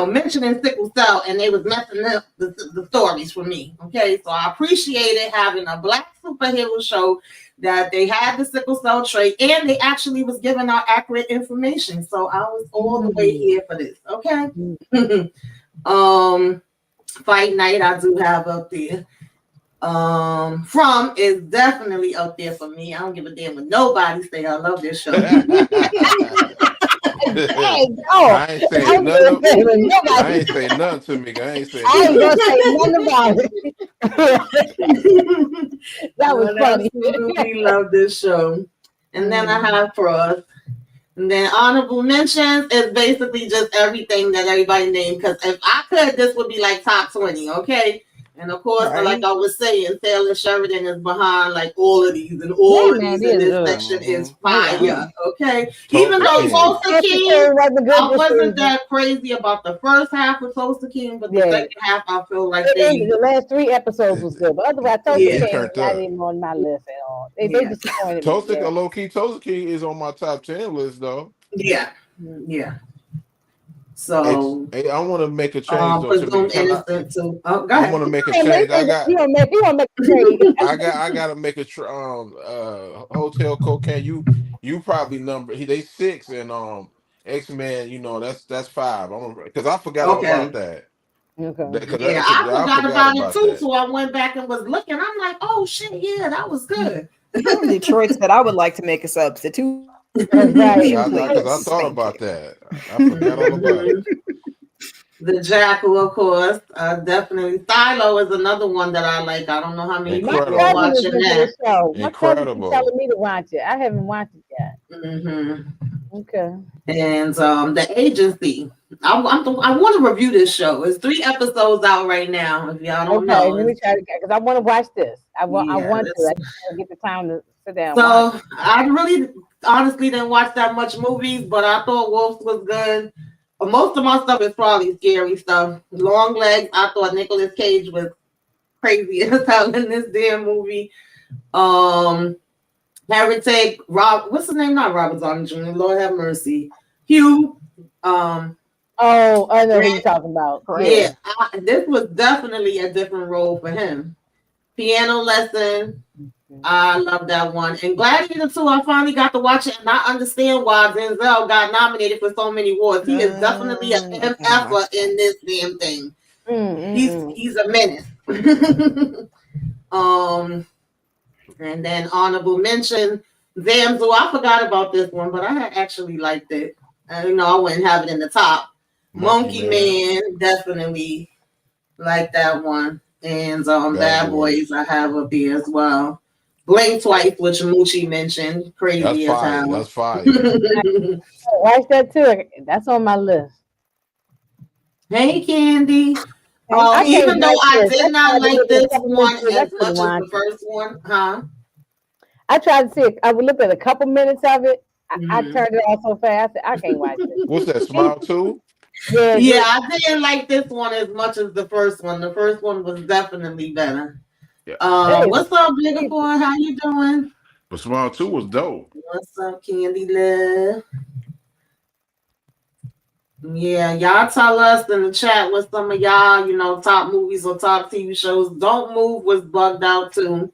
mentioning sickle cell, and they was messing up the stories for me. Okay, so I appreciated having a Black superhero show that they had the sickle cell trait, and they actually was giving out accurate information. So I was all the way here for this. Okay. Fight Night I do have up there. From is definitely up there for me. I don't give a damn what nobody say. I love this show. I ain't saying nothing. I ain't saying nothing to me. I ain't saying I ain't nothing. gonna say nothing about it. That was funny. Absolutely love this show. And then I have Frost. And then honorable mentions is basically just everything that everybody named. Because if I could, this would be like top 20, okay? And of course, Right. like I was saying, Taylor Sheridan is behind like all of these, and all Yeah, of man, these it in is this good. section is Oh, fire, yeah. okay? Tulsa Even though King. Tulsa King, Episode wasn't good I this wasn't season. that crazy about the first half of Tulsa King, but the Yeah. second half, I feel like The last 3 episodes was good, but otherwise, Tulsa Yeah. King Turned is not up. even on my list at all. They Yeah. disappointed me. Tulsa, Yeah. low key, Tulsa King is on my top 10 list though. Yeah, yeah. So, I want to make a change though. presumed Can I innocent too. Oh, go I ahead. want to make a He change. want to make a trade. I gotta make a Hotel Cocaine. You probably they 6 and X-Men. You know that's 5. Because I forgot all Okay. about that. Okay. Yeah, I forgot about it about too. that. So I went back and was looking. I'm like, oh shit, yeah, that was good. Detroit said I would like to make a substitute. That's right. Because I thought about that. I forgot all about it. The Jackal, of course, definitely. Silo is another one that I like. I don't know how many people Incredible. are My cousin is watching into that. the show. My cousin Incredible. is telling me to watch it. I haven't watched it yet. Mm-hmm. Okay. And the Agency. I want to review this show. It's 3 episodes out right now. If y'all don't know. Let me try to because I want to watch this. I want to. I it's- just want to get the time to sit down. So I really honestly didn't watch that much movies, but I thought Wolves was good. Most of my stuff is probably scary stuff. Long Legs, I thought Nicolas Cage was crazy as hell in this damn movie. Heretic, what's his name? Not Robert Downey Jr. Lord have mercy. Hugh. Oh, I know who you're talking about. Yeah, this was definitely a different role for him. Piano Lesson. I love that one. And Gladiator 2, I finally got to watch it, and I understand why Denzel got nominated for so many awards. He is definitely an MF in this damn thing. He's a menace. And then honorable mention, Zamzu. I forgot about this one, but I had actually liked it. I wouldn't have it in the top. Monkey Man, definitely like that one. And Bad Boys I have up here as well. Blink Twice, which Moochie mentioned. Crazy as hell. That's fire. Watch that too. That's on my list. Hey, Candy. Even though I did not like this one as much as the first one, huh? I tried to see it. I would look at a couple minutes of it. I turned it off so fast. I can't watch it. What's that? Smile 2? Yeah, I didn't like this one as much as the first one. The first one was definitely better. Yeah. What's up, Bigger Boy? How you doing? But Smile 2 was dope. What's up, Candy Love? Yeah, y'all tell us in the chat what some of y'all, top movies or top TV shows. Don't Move was bugged out too.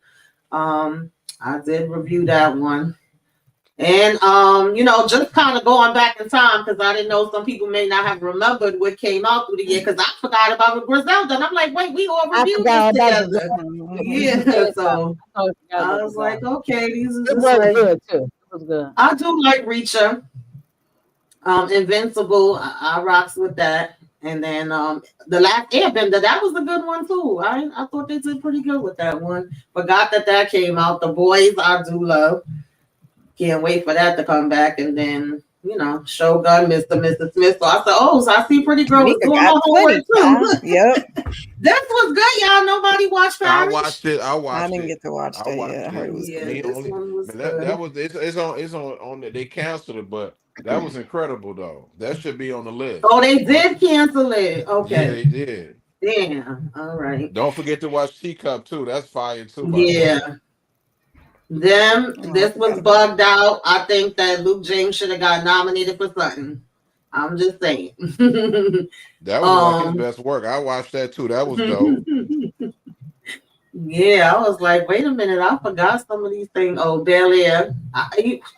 I did review that one. And just kind of going back in time because I didn't know some people may not have remembered what came out through the year because I forgot about Griselda. And I'm like, wait, we all reviewed this together. Yeah, so I was like, okay, these are good too. It was good. I do like Reacher. Invincible, I rocks with that. And then The Last Airbender, that was a good one too. I thought they did pretty good with that one. Forgot that came out. The Boys, I do love. Can't wait for that to come back. And then, Shogun, Mr. and Mrs. Smith. So I said, I see Pretty Girl was doing my homework too. Yep. This was good, y'all. Nobody watched Parish? I watched it. I didn't get to watch that yet. I heard it was good. good. This one was That was it's on they canceled it, but that was incredible though. That should be on the list. Oh, they did cancel it. Okay. Yeah, they did. Damn. All right. Don't forget to watch Teacup too. That's fire too. Yeah. This was bugged out. I think that Luke James should have got nominated for something. I'm just saying. That was like his best work. I watched that too. That was dope. Yeah, I was like, wait a minute, I forgot some of these things. Oh, Bel Air.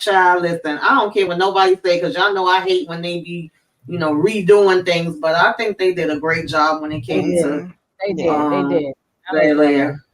Child, listen, I don't care what nobody say because y'all know I hate when they be, redoing things, but I think they did a great job when it came to They did. Bel Air.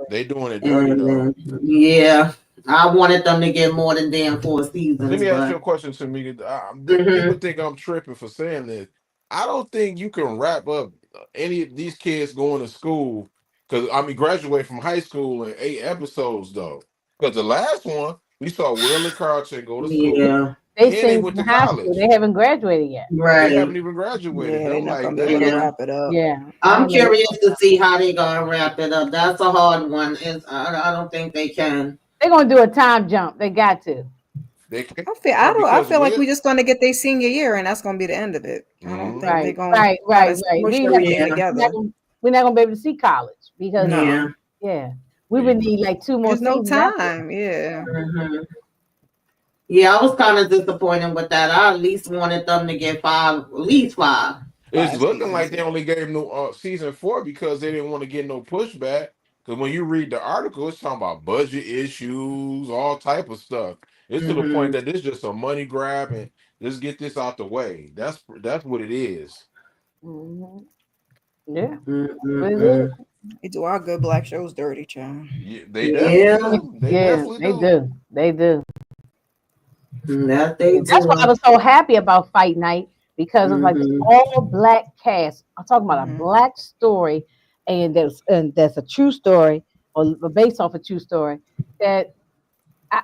They doing it dirty though. Yeah. I wanted them to get more than damn 4 seasons. Let me ask you a question, Tamika. People think I'm tripping for saying this. I don't think you can wrap up any of these kids going to school graduate from high school in 8 episodes though. Because the last one, We saw Will and Carlton go to school. Yeah, They And they sing went in to high school. college. They haven't graduated yet. They right. haven't even graduated. Yeah, they're I'm not like, gonna be able to damn. wrap it up. Yeah. I'm curious to see how they gonna wrap it up. That's a hard one. I don't think they can. They're gonna do a time jump. They got to. they can't I because feel like Will. we're just gonna get their senior year, and that's gonna be the end of it. I don't Mhm. think they're Right, gonna right, try right, to right. push We have everything Yeah. together. we're not gonna be able to see college because No. Yeah. we would need like 2 more There's no seasons after. time. Yeah. Mhm. Yeah, I was kind of disappointed with that. I at least wanted them to get at least 5. It's 5 looking like seasons. they only gave no season 4 because they didn't want to get no pushback. Because when you read the article, it's talking about budget issues, all type of stuff. It's to the point that this just a money grab and just get this out the way. That's what it is. Mhm. Yeah. Mm-mm-mm. They do our good black shows dirty, child. Yeah, they Yeah. definitely do. They Yeah, definitely they do. do. They do. That they That's why I do. was so happy about Fight Night because it's like this Mhm. all black cast. I'm talking about a Mhm. black story, and that's a true story or based off a true story. That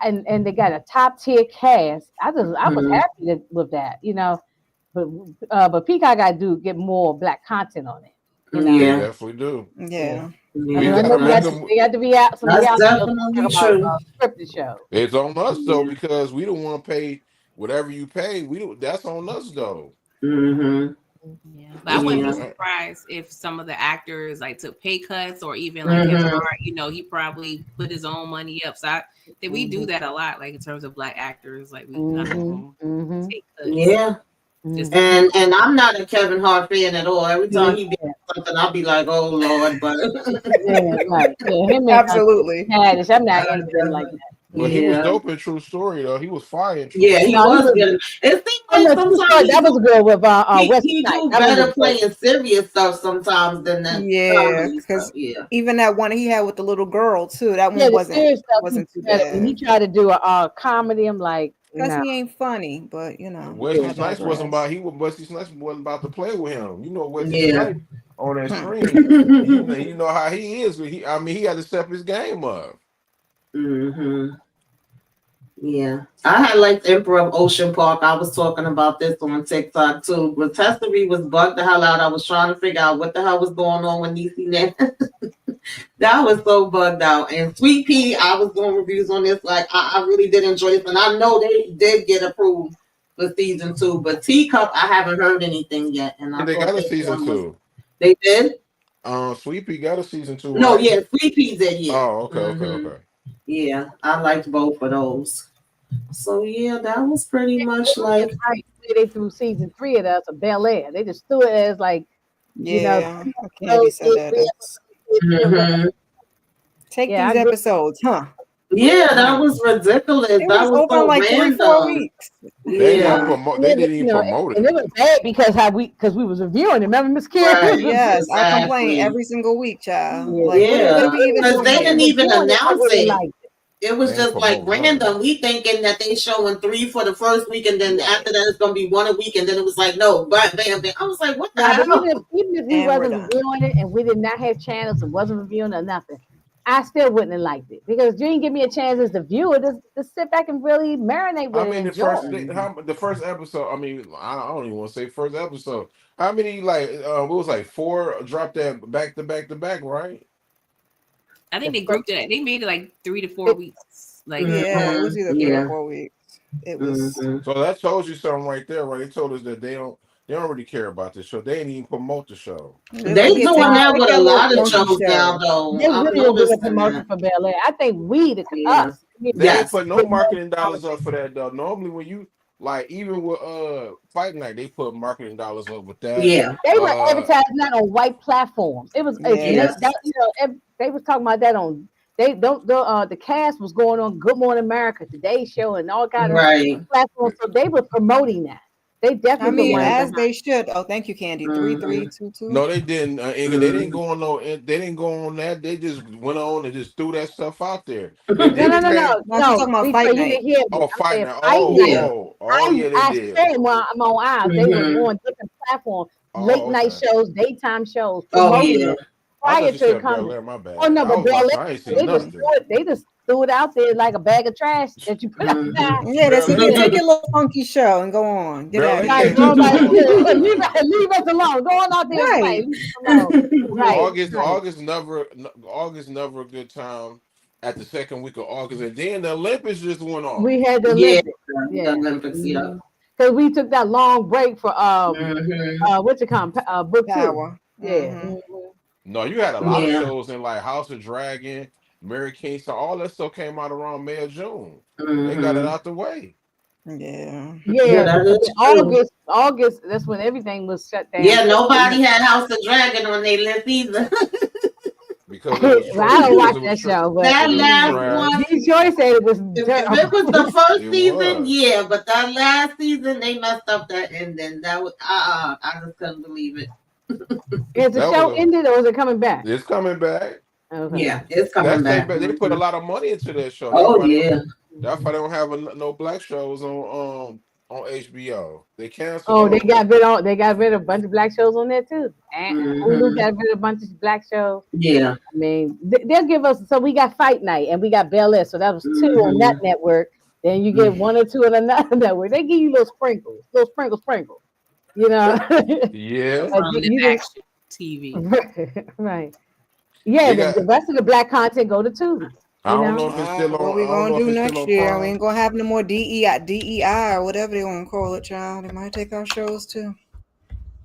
and they got a top tier cast. I was Mhm. happy with that, but Peacock got to get more black content on it. They Yeah. definitely do. Yeah. I We mean, I gotta know make That's, them. they got to be out some that's reality shows definitely talk about true. scripted shows. It's on us though Yeah. because we don't want to pay whatever you pay. We do. That's on us though. Mm-hmm. Yeah, but I wouldn't be Yeah. surprised if some of the actors like took pay cuts or even like Kevin Mhm. Hart, he probably put his own money up. So I think we do that a lot, like in terms of black actors, like we kind of Mhm. Mm-hmm. take cuts. Yeah. Just And I'm not a Kevin Hart fan at all. Every time he Yeah, did something, I'll be like, oh Lord, but right. Yeah, him and Absolutely. Haddish, I'm not into them like that. But he was yeah. dope in True Story though. He was fire in True Yeah, he Story. No, he was was. good. It seems Oh, like no, True Story, sometimes that was good with Wesley he Snipes. do That was better good. playing serious stuff sometimes than that Yeah, comedy because stuff. Yeah. even that one he had with the little girl too, that Yeah, one the serious stuff wasn't too better. When he bad. tried to do a comedy, I'm like, Because no. he ain't funny, but Wesley I Snipes wasn't digress. about. Wesley Snipes wasn't about to play with him. You know Wesley Yeah. Snipes on that Hmm. screen. You know how he is. He had to step his game up. hmm Yeah. I had like the Emperor of Ocean Park. I was talking about this on TikTok too. But Testery was bugged the hell out. I was trying to figure out what the hell was going on with Niecy Nash. That was so bugged out. And Sweet Pea, I was doing reviews on this. Like, I really did enjoy this. And I know they did get approved for season 2. But Teacup, I haven't heard anything yet. And I And they thought got a this season one was. 2. They did? Sweet Pea got a season 2. No, Right? yeah, Sweet Pea did, yeah. Oh, okay, Mhm. okay. Yeah, I liked both of those. So, yeah, that was pretty much like. They threw season 3 of us of Bel Air. They just threw it as like, Yeah, Candy said that. Mhm. Take Yeah, these I agree. episodes, huh? Yeah, that was ridiculous. It That was was over so in like 3-4 random. weeks. They Yeah. didn't even promote and it. it was bad because we was reviewing it. Remember, Miss Karen? Right. Yes, I Exactly. complain every single week, child. Yeah. Like, Yeah, what are we even because doing they here? didn't even announce it. Like, It was They just ain't like promote nothing. random. We thinking that they showing 3 for the first week, and then Right. after that it's gonna be 1 a week, and then it was like no, bam, bam, bam. I was like, what the nah, but hell? even if we And we're wasn't done. reviewing it and we did not have channels and wasn't reviewing or nothing, I still wouldn't have liked it because you didn't give me a chance as the viewer to sit back and really marinate with I it mean, and the enjoy. first episode. I mean, I don't even want to say first episode. How many what was like 4 dropped that back to back to back, right? I think they grouped it. They made it like 3 to 4 weeks. Like Yeah, it was either 3 Yeah. or 4 weeks. It was. Mhm. So that tells you something right there, right? They told us that they don't really care about the show. They didn't even promote the show. They doing that with a lot of shows now, though. They I'm really didn't do a noticing promotion that. for Bel Air. I think Yeah. us. They Yes. ain't put no marketing dollars up for that though. Normally when you like even with Fight Night, they put marketing dollars up with that. Yeah. They were advertising that on white platforms. It was Yes. they was talking about that on the cast was going on Good Morning America, Today Show, and all kind of Right. platforms. So they were promoting that. They definitely I mean, promoted as that. they should. Oh, thank you, Candy. 3322. No, they didn't. Inga, they didn't go on no. They didn't go on that. They just went on and just threw that stuff out there. No, No. she's talking about Fight You Night. didn't hear me. Oh, I'm Fight saying Night. Fight Night. Yeah, they I did. said while I'm on aisles, they were Mhm. on different platforms, Oh, late night okay. shows, daytime shows, Oh, promoting yeah. it I prior thought you to said it coming. Bel Air, my bad. Oh no, I but was about to Bel say, Air, I ain't seen nothing. they just threw it out there like a bag of trash that you put Mhm. outside. Yeah, that's it. Barely Take came your little funky show and go on. Get out Barely of Right, here. came go to back, the leave us alone. Go on out there and play. Right. Leave us alone. Right, August. right. August never a good time. At the second week of August, and then the Olympics just went off. We had the Yeah, Olympics. the Yeah. Olympics, yeah. Because we took that long break for Mhm. what you call book 2. Power. Yeah. Mhm. No, you had a lot of Yeah. shows in like House of Dragon, Mary Kingston, all that stuff came out around May or June. They got it Mhm. out the way. Yeah. Yeah, Yeah, that but is true. August, that's when everything was shut down. Yeah, nobody had House of Dragon on their list either. Because it was Well, I don't watch because it that was show, but That because it was last trash. one, Detroit said it was if terrible. it was the first It season, was. yeah, but that last season they messed up that ending. That was I just couldn't believe it. Is the That show was a, ended or is it coming back? it's coming back. Okay. Yeah, it's coming back. They put a lot of money into that show. Oh yeah. That's why they don't have no black shows on HBO. They canceled. Oh, they all got rid of a bunch of black shows on there too. And Hulu got rid of a bunch of black shows. Yeah. I mean, they'll give us. So we got Fight Night and we got Bel Air. So that was 2 on that network. Then you get 1 or 2 on another network. They give you little sprinkles. You know. Yeah. But From the you didn't- action TV. right. Yeah, They the rest of the black content go to Tubi. I don't know if it's still on. What we I don't gonna know do if it's next still on year? Prime. We ain't gonna have no more DEI or whatever they want to call it, child. They might take our shows too.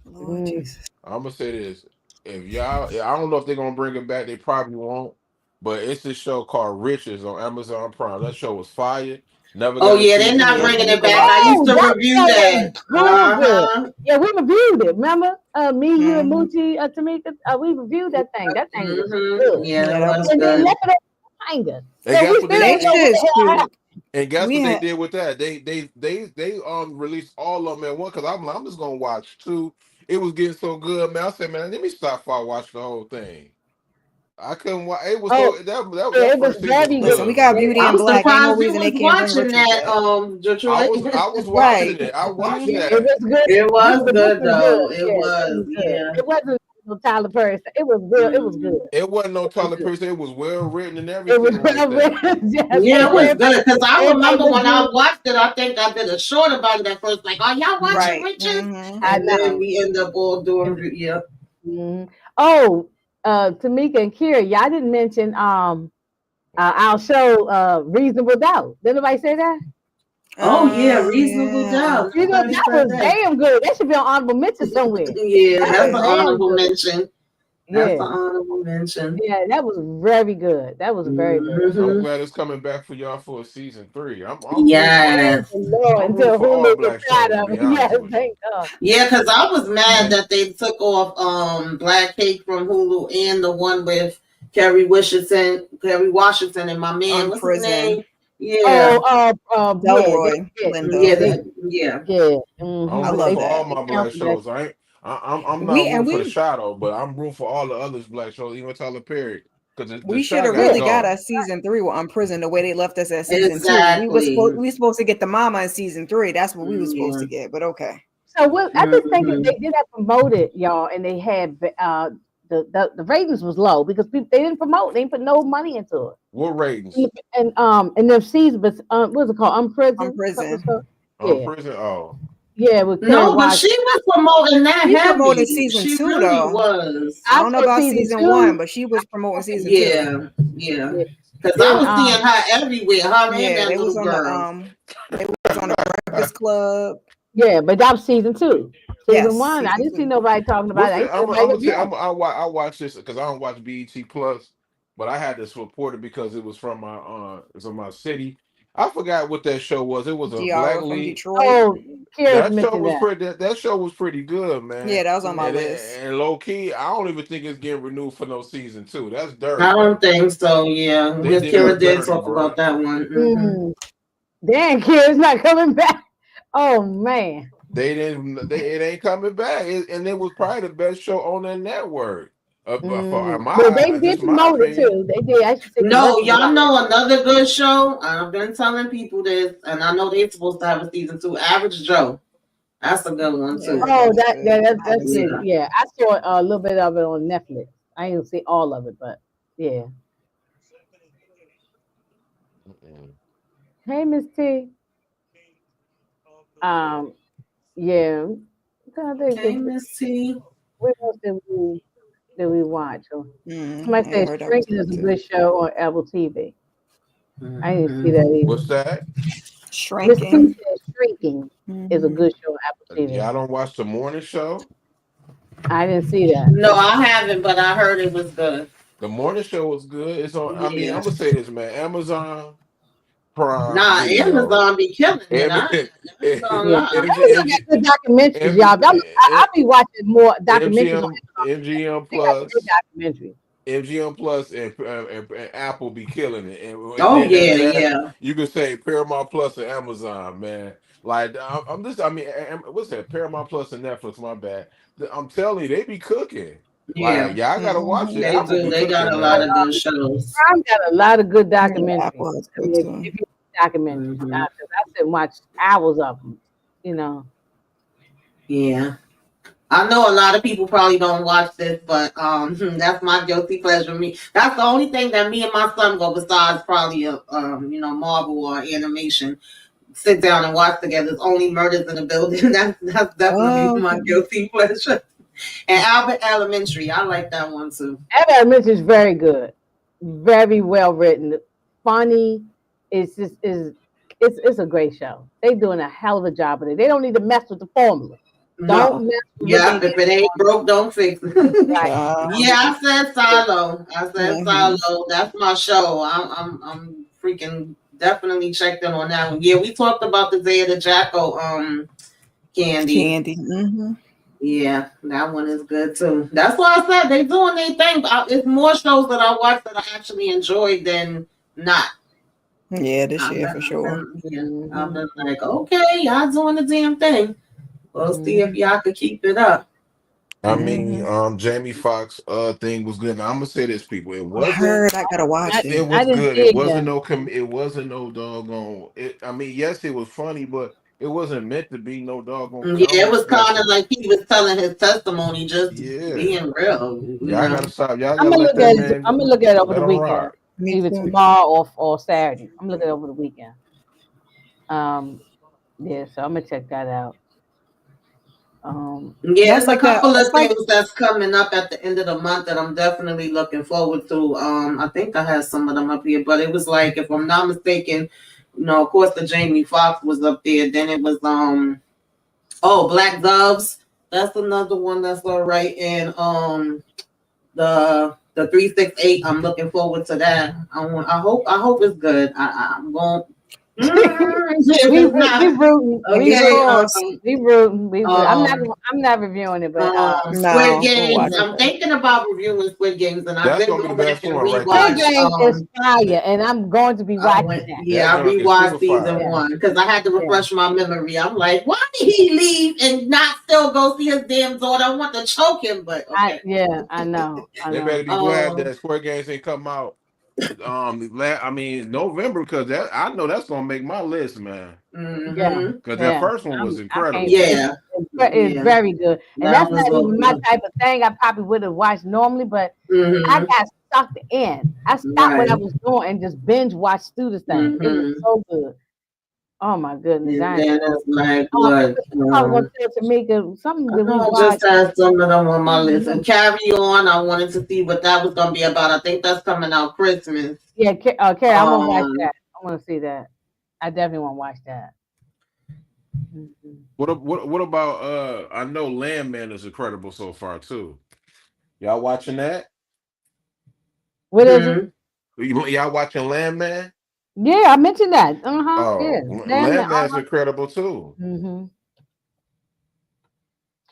Lord Jesus. I'm gonna say this: if y'all, I don't know if they're gonna bring it back. They probably won't. But it's this show called Riches on Amazon Prime. That show was fire. Never. Oh got a yeah, they're season not yet. bringing it back. I used to that review show that. was real good. Uh-huh. Yeah, we reviewed it. Remember, me, you, and Mhm. Moochie, Tamika. We reviewed that thing. That thing was Mhm. good. Yeah, Yeah, that that was was And they good. left it on hanger. And So guess we what still they don't They know did? what just the hell cute. happened. And guess We what had they did with that? They released all of them at one because I'm just gonna watch 2. It was getting so good, man. I said, man, let me stop before I watch the whole thing. I couldn't watch. It was Oh, so yeah, that it was first season was very listen. good. We good, got man. Beauty in I'm Black. Ain't no surprised you reason they was can't bring watching Riches that, back. Detroit. I was Right. watching it. I watched Mhm. Yeah, that. it was good. It was This good was though. good. It Yeah, was, this was good. yeah. It wasn't no Tyler Perry. It was good. It was good. It wasn't no It was Tyler good. Perry. It was well written and It was everything like well that. written. Yes, Yeah, it was everybody, good because I everybody remember was when I good. watched it. I think I did a short about it at first, like, "Are y'all watching Right. Richard?" Mhm. I And then know. we end up all doing, yeah. Oh, Tamika and Kira, y'all didn't mention our show Reasonable Doubt. Did anybody say that? Oh yeah, Reasonable Yeah. Doubt. Reasonable Nobody Doubt said was that. damn good. That should be on honorable mention somewhere. Yeah, That that's was an damn honorable good. mention. That's an Yeah, honorable mention. yeah, that was very good. That was very good. I'm Mhm. glad it's coming back for y'all for a season 3. I'm Yes. Lord, I'm until rooting for all Hulu black gets tired shows, to of be it. honest Yes, with you. thank God. Yeah, because I was mad that they took off Black Cake from Hulu and the one with Kerry Washington and my man, what's his name? Yeah. Delroy yeah, Lindo. Yeah. yeah. I'm I rooting love for that. all my black Council that. shows. I'm not rooting for the We Shadow, but I'm rooting for all the other black shows, even Tyler Perry, because the we should Shadow have got to really got go. a season 3 with Unprisoned the way they left us at season 2. Exactly. We were supposed to get the mama in season 3. That's what we were supposed to get, but okay. So what I just think Mhm. they did that promoted, y'all, and they had the ratings was low because they didn't promote. They didn't put no money into it. What ratings? And them seasons, but what's it called? Unprisoned. Unprisoned. Yeah, Prison. Oh, yeah. With Kerry No, but Washington. she was promoting that She heavy. promoted season She 2 really though. was. I don't know saw about season season 2. 1, but she was promoting season 2. Yeah. Yeah. Because I Then, was seeing her everywhere. Her and Yeah, that they was little on girl. they was on the Breakfast Club. yeah, but that was season 2. Season Yes, 1, I season didn't see 2. nobody talking about what's it. I the? didn't see I'm nobody gonna tell. reviewing it. I watch this because I don't watch BET Plus, but I had to support it because it was from my city. I forgot what that show was. It was a black Diara from lead. Detroit. Oh, Kira's That show mentioned was that. pretty. That show was pretty good, man. Yeah, that was on my And list. and low key, I don't even think it's getting renewed for no season 2. That's I dirty. don't think so, yeah. They Because did us Kira did dirty, talk bro. about that one. Mhm. Damn, Kira's not coming back. Oh man. They didn't. It ain't coming back, and it was probably the best show on that network. For my, But they did just my promote it opinion. too. They did. I should say No, commercials y'all about it. know another good show. I've been telling people this, and I know they're supposed to have a season 2. Average Joe. That's a good one too. Oh, that's Yeah. it. Yeah, I saw a little bit of it on Netflix. I didn't see all of it, but yeah. Mm-mm. Hey, Miss T. Yeah. I'm trying to think Okay, Miss T. what else did we watch? Somebody I said heard that was Shrinking is good a too. good show on Apple TV. I didn't see Mhm. that either. What's that? Miss T Shrinking. said Shrinking is a Mhm. good show on Apple TV. Y'all don't watch the morning show? I didn't see that. No, I haven't, but I heard it was good. The morning show was good. It's on. I mean, Yeah. I'm gonna say this, man. Amazon Prime Nah, Video. Amazon be killing it. M- I ain't gonna Yeah, lie. Amazon got good documentaries, y'all. I be watching more documentaries on MGM Amazon. They got some good Plus, documentaries. MGM Plus, and Apple be killing it. And Oh then yeah, after that, yeah. you can say Paramount Plus and Amazon, man. Like I'm just, I mean, what's that? Paramount Plus and Netflix. My bad. I'm telling you, they be cooking. Yeah. Like y'all gotta watch it. Mhm. They Apple do. be They got cooking, a lot man. of good shows. Prime got a lot of good Yeah, documentaries. Apple is I good mean, too. if you documentaries, Mhm. 'cause I sit and watch hours of them. You know. Yeah. I know a lot of people probably don't watch this, but that's my guilty pleasure. Me, that's the only thing that me and my son go besides probably a Marvel or animation. Sit down and watch together. It's only Murders in the Building. That's definitely Oh, my okay. guilty pleasure. And Albert Elementary, I like that one too. Abbott Elementary is very good, very well written, funny. It's just it's a great show. They doing a hell of a job with it. They don't need to mess with the formula. No. Don't mess with what Yeah, they if did. it ain't broke, don't fix it. Right. Yeah, I said Silo. I said Mhm. Silo. That's my show. I'm freaking definitely checked in on that one. Yeah, we talked about the Day of the Jackal Candy. Candy. Hmm. Yeah, that one is good too. That's why I said they doing their thing. It's more shows that I watch that I actually enjoy than not. Yeah, this I've year for sure. I've been like, okay, y'all doing the damn thing. We'll see if y'all could keep it up. I mean, Mhm. Jamie Foxx thing was good. Now I'm gonna say this, people. It I wasn't. heard I gotta watch It it. I was didn't good. see It it wasn't yet. no it wasn't no doggone. I mean, yes, it was funny, but it wasn't meant to be no doggone Yeah, it comedy was kind of special. like he was telling his testimony, just Yeah, being real. You y'all know. gotta stop. Y'all I'm gotta gonna let look that at it. man I'm go. gonna look at it over Let the him weekend, rock. Me either too. tomorrow or Saturday. I'm looking over the weekend. Yeah, so I'm gonna check that out. Yeah, That's it's a like that. couple of It's like things that's coming up at the end of the month that I'm definitely looking forward to. I think I have some of them up here, but it was like, if I'm not mistaken, of course the Jamie Foxx was up there. Then it was Black Doves. That's another one that's all right. And the 368. I'm looking forward to that. I hope it's good. I'm going. If we it's not rooting. okay. We rooting. Um, I'm not reviewing it, but Squid no, we'll Games. watch I'm it. thinking about reviewing Squid Games, and I That's did gonna be go the back best and one right Squid there. rewatch. Game is fire, and I'm going to be watching that. Yeah, I That junk is super rewatched season fire. 1 because I had to Yeah. refresh my memory. I'm like, why did he leave and not still go see his damn daughter? I want to choke him, but okay. I know. They better be glad that Square Games ain't come out. I mean November, because that I know that's gonna make my list, man. Yeah. Because that first one was I can't incredible. Yeah, It's very good, and that that's was not even all my good. type of thing. I probably would have watched normally, but I Mhm. got sucked in. I stopped what I Right. was doing and just binge watched through the thing. It was so good. Oh my goodness! And then it's like I what? was gonna tell Tamika something that we I watched. just had some of them on my list. And Carry On, I wanted to see what that was going to be about. I think that's coming out Christmas. Yeah, Carrie, I want to watch Um, that. I want to see that. I definitely want to watch that. What about I know Landman is incredible so far too. Y'all watching that? What is it? Y'all watching Landman? Yeah, I mentioned that. Yeah, Oh, Landman's incredible too.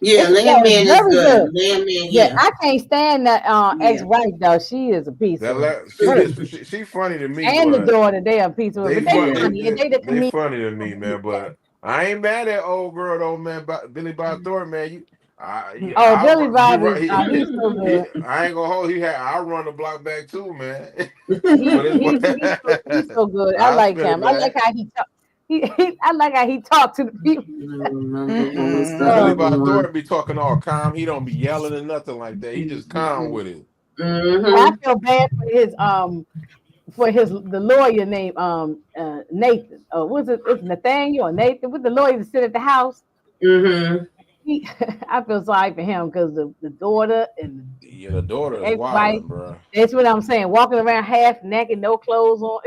Yeah, It's Landman is very good. Landman, Yeah, I can't stand that ex-wife though. She is a piece of She funny to me, and the but daughter, they are a piece of they but they funny. funny. And they the They comedian. funny to me, man. But I ain't mad at old girl though, man. Billy Bob Thornton, man. Billy Bob is he's so good. I ain't gonna hold. I run the block back too, man. He's so good. I like him. I like how he talk. I like how he talked to the people. Billy Bob Thornton be talking all calm. He don't be yelling or nothing like that. He just calm with it. I feel bad for for the lawyer named Nathan. Was it? It's Nathaniel or Nathan? With the lawyer to sit at the house. Mm-hmm. I feel sorry for him because the daughter and the daughter is ex-wife, wild, bro. That's what I'm saying. Walking around half naked, no clothes on.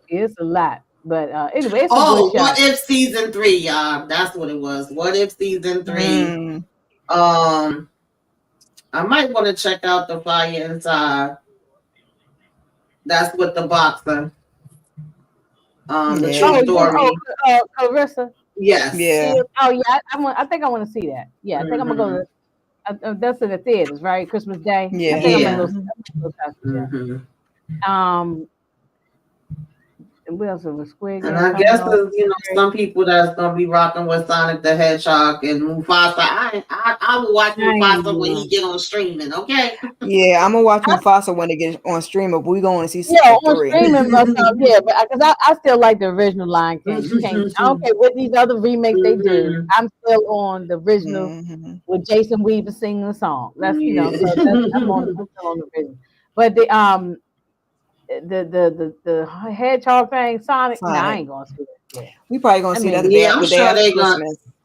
It's a lot. But anyway, it's a good show. What If season 3, y'all? That's what it was. What If season 3? I might want to check out The Fire Inside. That's with the boxer. The true story. Clarissa. Yes. Yeah. Oh yeah. I think I want to see that. Yeah. I think I'm gonna go to. That's in the theaters, right? Christmas Day. Yeah. I think I'm gonna go. And what else was Squid Game? And I guess some people that's gonna be rocking with Sonic the Hedgehog and Mufasa. I will watch Mufasa when he get on streaming. Okay. Yeah, I'm gonna watch Mufasa when it gets on stream. If we going to see season 3. On streaming, but because I still like the original Lion King. You can't. I don't care what these other remakes they do. I'm still on the original with Jason Weaver singing the song. That's I'm on the original. But the hedgehog thing, Sonic. Nah, I ain't gonna see that. Yeah. We probably gonna see that. I'm sure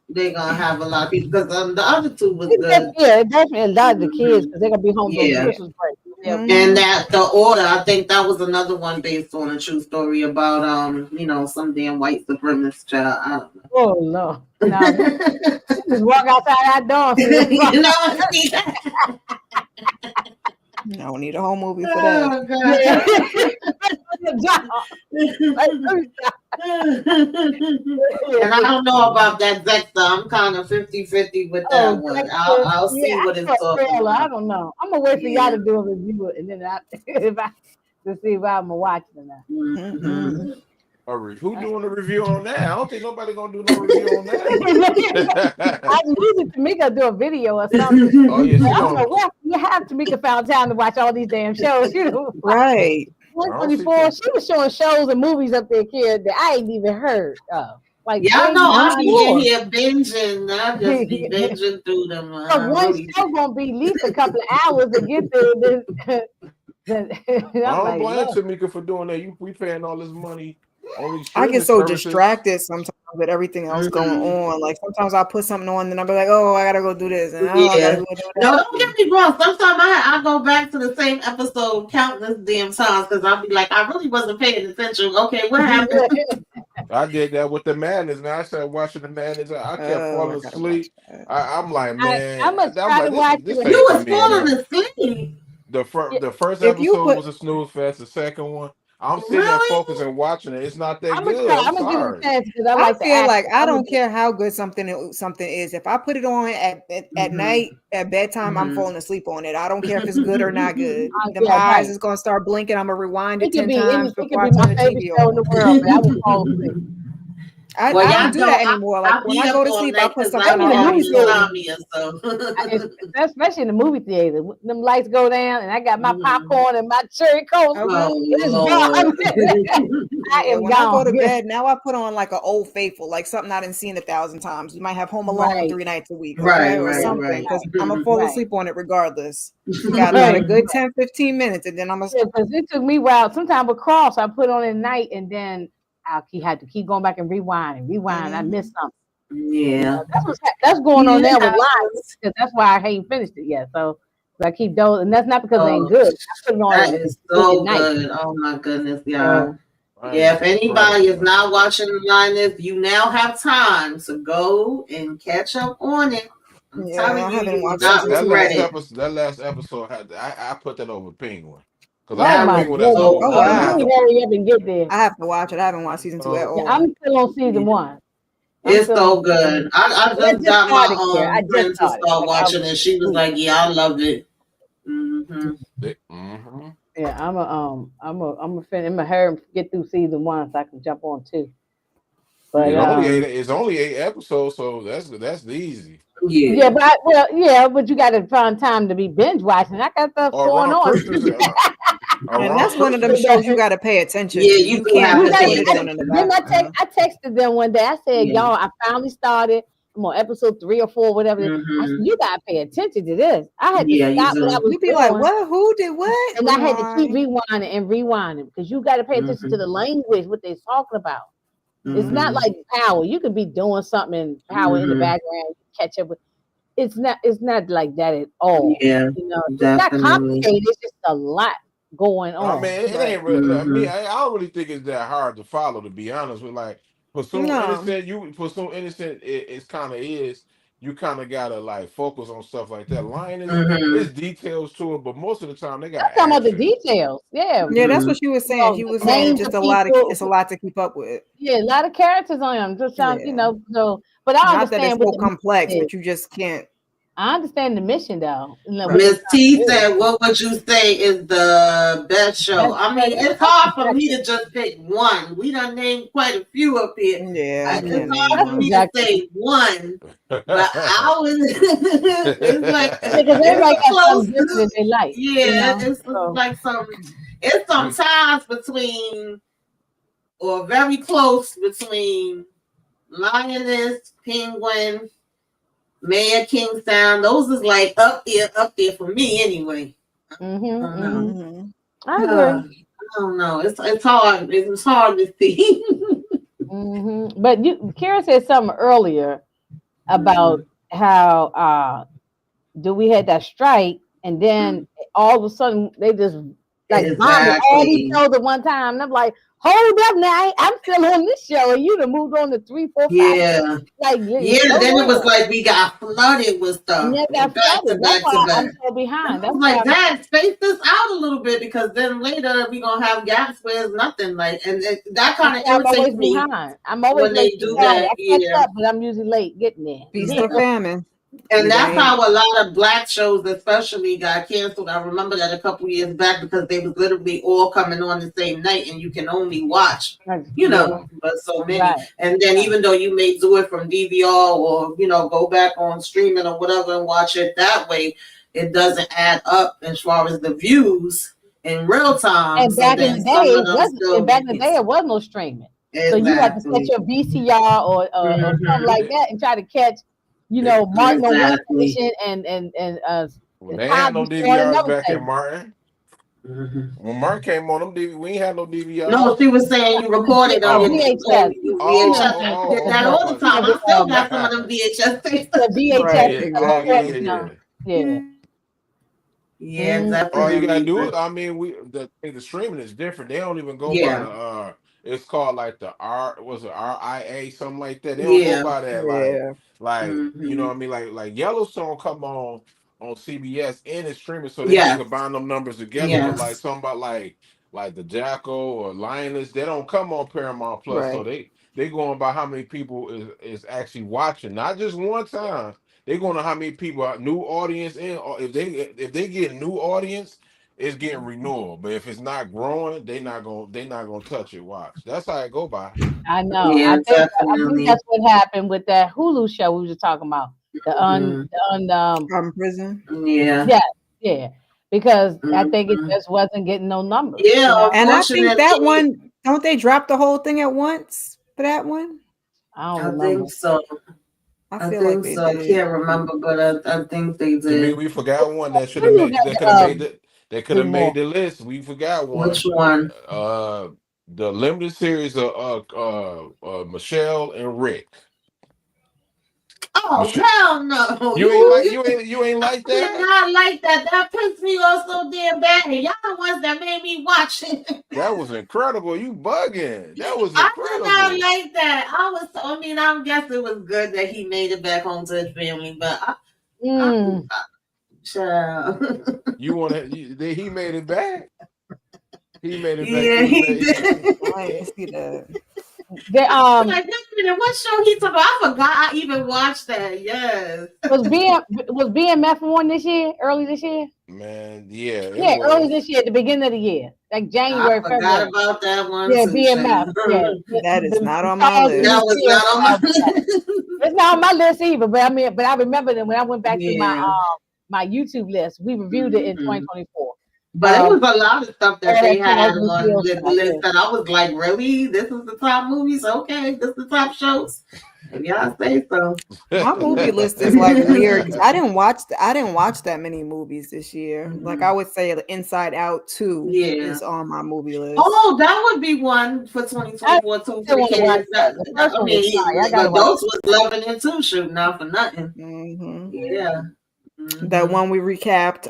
they're gonna have a lot of people because the other two was good. Yeah, definitely a lot of the kids because they're gonna be home for Christmas break. And that the order, I think that was another one based on a true story about some damn white supremacist child. I don't know. Oh no. Just walk outside that door. I don't need a whole movie for that. And I don't know about that Zexta. I'm kind of 50-50 with that one. I'll see what it's talking about. I don't know. I'm gonna wait for y'all to do a review and then to see if I'm gonna watch it or not. Who doing a review on that? I don't think nobody gonna do no review on that. I usually Tamika do a video or something. Oh yeah, you have Tamika found time to watch all these damn shows. Right. 124. She was showing shows and movies up there, kid, that I ain't even heard of. Like y'all know I'm in here binging. I just be binging through them. One show gonna be at least a couple of hours to get there. I don't blame Tamika for doing that. We paying all this money. I get so distracted sometimes with everything else going on. Like sometimes I'll put something on and I'll be like, oh, I gotta go do this. And I gotta go do that. No, don't get me wrong. Sometimes I go back to the same episode countless damn times because I'll be like, I really wasn't paying attention. Okay, what happened? I did that with the Madness. Now I started watching the Madness. I kept falling asleep. I'm like, man, I'm gonna try to watch it. You was falling asleep. The first episode was a snooze fest. The second one, I'm sitting there focusing and watching it. It's not that good. I'm sorry. I feel like I don't care how good something is. If I put it on at night at bedtime, I'm falling asleep on it. I don't care if it's good or not good. The eyes is gonna start blinking. I'm gonna rewind it 10 times before I turn the TV on. I don't do that anymore. Like when I go to sleep, I put something on. Especially in the movie theater, them lights go down, and I got my popcorn and my cherry coke. When I go to bed, now I put on like an Old Faithful, like something I didn't see 1,000 times. You might have Home Alone 3 nights a week, or something. Because I'm gonna fall asleep on it regardless. Got a good 10-15 minutes, and then I'm gonna. Because it took me a while. Sometimes with Cross, I put on at night, and then I had to keep going back and rewind. I missed something. Yeah, that's going on there with lives because that's why I ain't finished it yet. So I keep those, and that's not because it ain't good. I put it on that is so good. Oh my goodness, y'all. Yeah, if anybody is not watching the Lioness, you now have time to go and catch up on it. I haven't watched that last episode. I put that over Penguin. I have to watch it. I haven't watched season 2 at all. I'm still on season 1. It's so good. I just got my friend to start watching it. She was like, "Yeah, I loved it." Yeah, I'm a hurry and get through season 1 so I can jump on 2. But it's only 8 episodes, so that's easy. Yeah, but you got to find time to be binge watching. I got stuff going on. And that's one of them shows you got to pay attention. Yeah, you can't. I texted them one day. I said, y'all, I finally started I'm on episode 3 or 4, whatever. I said, you gotta pay attention to this. I had to stop what I was We'd be doing. like, what? Who did what? And I had to keep rewinding and rewinding because you got to pay attention to the language, what they're talking about. It's not like Power. You could be doing something in Power in the background, catch up with. It's not like that at all. Yeah, you know, it's not complicated. It's just a lot going on. I mean, it ain't really. I mean, I don't really think it's that hard to follow. To be honest, with like for some innocent, it's kind of is. You kind of gotta like focus on stuff like that. Lion there's details to it, but most of the time they got. I'm talking about the details. Yeah, that's what she was saying. She was saying just it's a lot to keep up with. Yeah, a lot of characters on them. Just sounds, you know. So, but I not understand that it's so complex, but you just can't. I understand the mission though. Miss T said, "What would you say is the best show?" I mean, it's hard for me to just pick one. We done named quite a few up here. Yeah, it's hard for me to say one. But I was. It's like because everybody got something different they like. Yeah, you know? It's like some. It's sometimes between, or very close between, Lioness, Penguin, Mayor of Kingstown. Those is like up there for me anyway. I agree. I don't know. It's hard. It's hard to see. But Kara said something earlier about how we had that strike, and then all of a sudden they just like bombed all these shows at one time, and I'm like, hold up now, I'm still on this show, and you done moved on to 3, 4, 5. Yeah. Like then it was like we got flooded with stuff. Yeah, back to back. I'm so behind. That's like that. Space this out a little bit because then later we gonna have gaps where there's nothing like, and that kind of irritates me. Behind. I'm always when they do that. I catch up, but I'm usually late getting there. Feast or famine. And that's how a lot of Black shows especially got canceled. I remember that a couple years back because they was literally all coming on the same night and you can only watch, you know, but so many. Right. And then even though you may do it from DVR or, you know, go back on streaming or whatever and watch it that way, it doesn't add up as far as the views in real time. And back in the day, it was no streaming. Exactly. So you had to set your VCR or something like that and try to catch, you know, Martin on one station and they had no DVRs back in Martin. When Martin came on, we ain't had no DVRs. No, she was saying you recorded on your VHS. VHS. Did that all the time. I still got some of them VHS tapes. The VHS. Yeah, exactly. All you gotta do is, I mean, the streaming is different. They don't even go by it's called like the RIA, something like that. They don't go by that. Like you know what I mean? Like Yellowstone come on CBS and it's streaming, so they can combine them numbers together. But like somebody like the Jackal or Lioness, they don't come on Paramount Plus. So they going by how many people is actually watching, not just one time. They're going to how many people new audience in. Or if they get new audience, it's getting renewal. But if it's not growing, they not gonna touch it. Watch. That's how it go by. I know. Yeah, I think that's what happened with that Hulu show we were just talking about. The prison. Yeah. Because I think it just wasn't getting no numbers. Yeah, and I think that one. Don't they drop the whole thing at once for that one? I think so. I feel like so. Did. I can't remember, but I think they did. We forgot one that should have made. They could have made the list. We forgot one. Which one? The limited series of Michelle and Rick. Oh hell no! You ain't like that. I did not like that. That pissed me off so damn bad. Y'all the ones that made me watch it. That was incredible. You bugging. That was incredible. I did not like that. I guess it was good that he made it back home to his family, but child. You want to? He made it back. He made it back. Yeah, he did. I didn't see that. Like, what show he talking about? I forgot I even watched that. Yes. Was BMF on this year? Early this year? Man, yeah. Early this year, at the beginning of the year, like January. I forgot about that one. Yeah, BMF. Yeah. That is not on my list. That was not on my list. It's not on my list either. But I remember that when I went back to my YouTube list, we reviewed it in 2024. But it was a lot of stuff that they had on the list that I was like, really? This is the top movies? Okay, this is the top shows. If y'all say so. My movie list is like weird. I didn't watch that many movies this year. Like I would say Inside Out 2 is on my movie list. Oh, that would be one for 2024 too. For the kids. I mean, but those was loving it too, shooting not for nothing. Mm-hmm. Yeah. That one we recapped,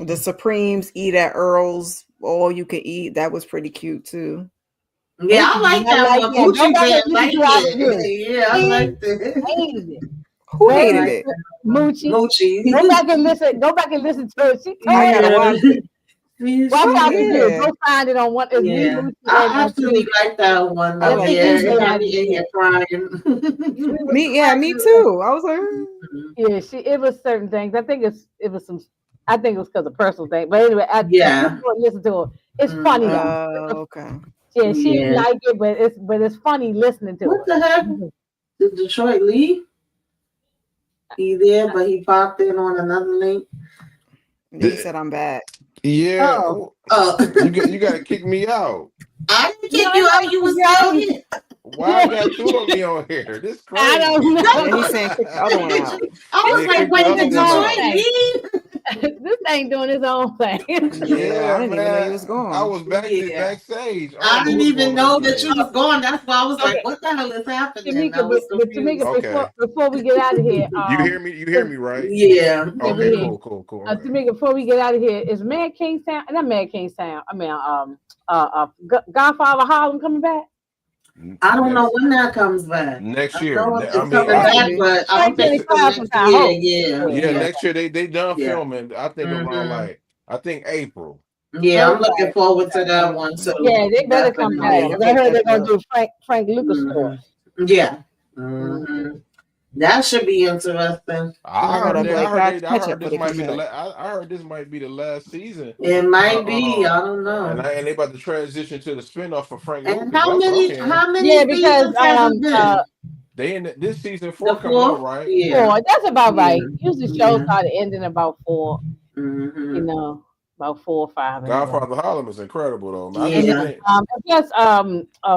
the Supremes Eat at Earl's All You Can Eat. That was pretty cute too. Yeah, I like that one. Gucci did like it. Yeah, I liked it. Hated it. Who hated it? Moochie. Go back and listen to it. She told I gotta watch it. Watch out for you. Go find it on one. Yeah. I absolutely like that one. Though. Yeah, it had me in here crying. Me too. I was like, yeah, it was certain things. I think it was because of personal thing. But anyway, listen to it. It's funny though. Okay. Yeah, she didn't like it, but it's funny listening to it. What the heck? Did Detroit leave? He there, but he popped in on another link. He said I'm back. Yeah. You gotta kick me out. I didn't kick you out. You was still here. Why you got two of me on here? This crazy. I don't know. Yeah, he's saying kick the other one out. I was like, wait, did Detroit leave? This ain't doing his own thing. Yeah, I didn't even know he was gone. I was backstage. I didn't even know that you was gone. That's why I was like, what the hell is happening? Tamika, before we get out of here, you hear me, right? Yeah. Okay, cool. Tamika, before we get out of here, is Mad Kingstown? Not Mad Kingstown. I mean, Godfather Harlem coming back? I don't know when that comes back. Next year. It's coming back, but I don't think it's next year. Yeah, next year they done filming. I think around April. Yeah, I'm looking forward to that one too. Yeah, they better come back. I heard they're gonna do Frank Lucas story. Yeah. Mm-hmm. That should be interesting. I heard this might be the last season. It might be. I don't know. And they about to transition to the spinoff for Frank and Lucas. How many? Yeah, because they in this season 4 coming out, right? Yeah, 4. That's about right. Usually shows start ending about 4. Mm-hmm. You know, about 4 or 5. Godfather Harlem is incredible though. Yeah. Plus,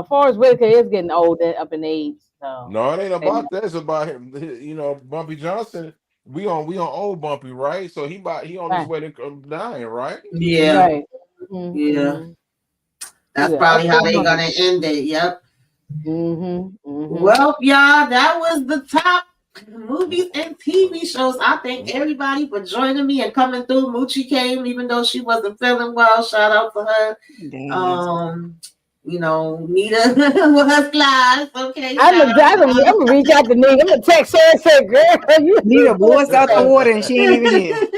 Forrest Whitaker is getting old up in age. So. No, it ain't about that. It's about him. You know, Bumpy Johnson. We on old Bumpy, right? So he on his way to dying, right? Yeah. Right. Mm-hmm. Yeah. That's probably how they gonna end it. Yep. Mm-hmm. Mm-hmm. Well, y'all, that was the top movies and TV shows. I thank everybody for joining me and coming through. Moochie came even though she wasn't feeling well. Shout out to her. Damn. You know, Nita with her slides. Okay. I'm gonna reach out to Nita. I'm gonna text her and say, girl, you Nita blew us out the water and she ain't even here.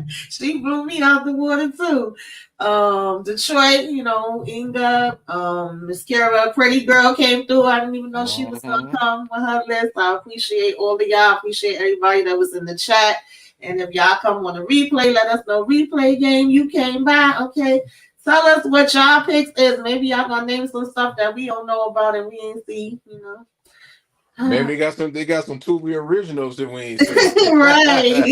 She blew me out the water too. Detroit, you know, Inga, Miss Kara, Pretty Girl came through. I didn't even know she was gonna come with her list. I appreciate all of y'all. Appreciate everybody that was in the chat. And if y'all come on a replay, let us know replay game you came by. Okay. Tell us what y'all picks is. Maybe y'all gonna name some stuff that we don't know about and we ain't see, you know. Maybe they got some Tubi originals that we ain't seen. Right.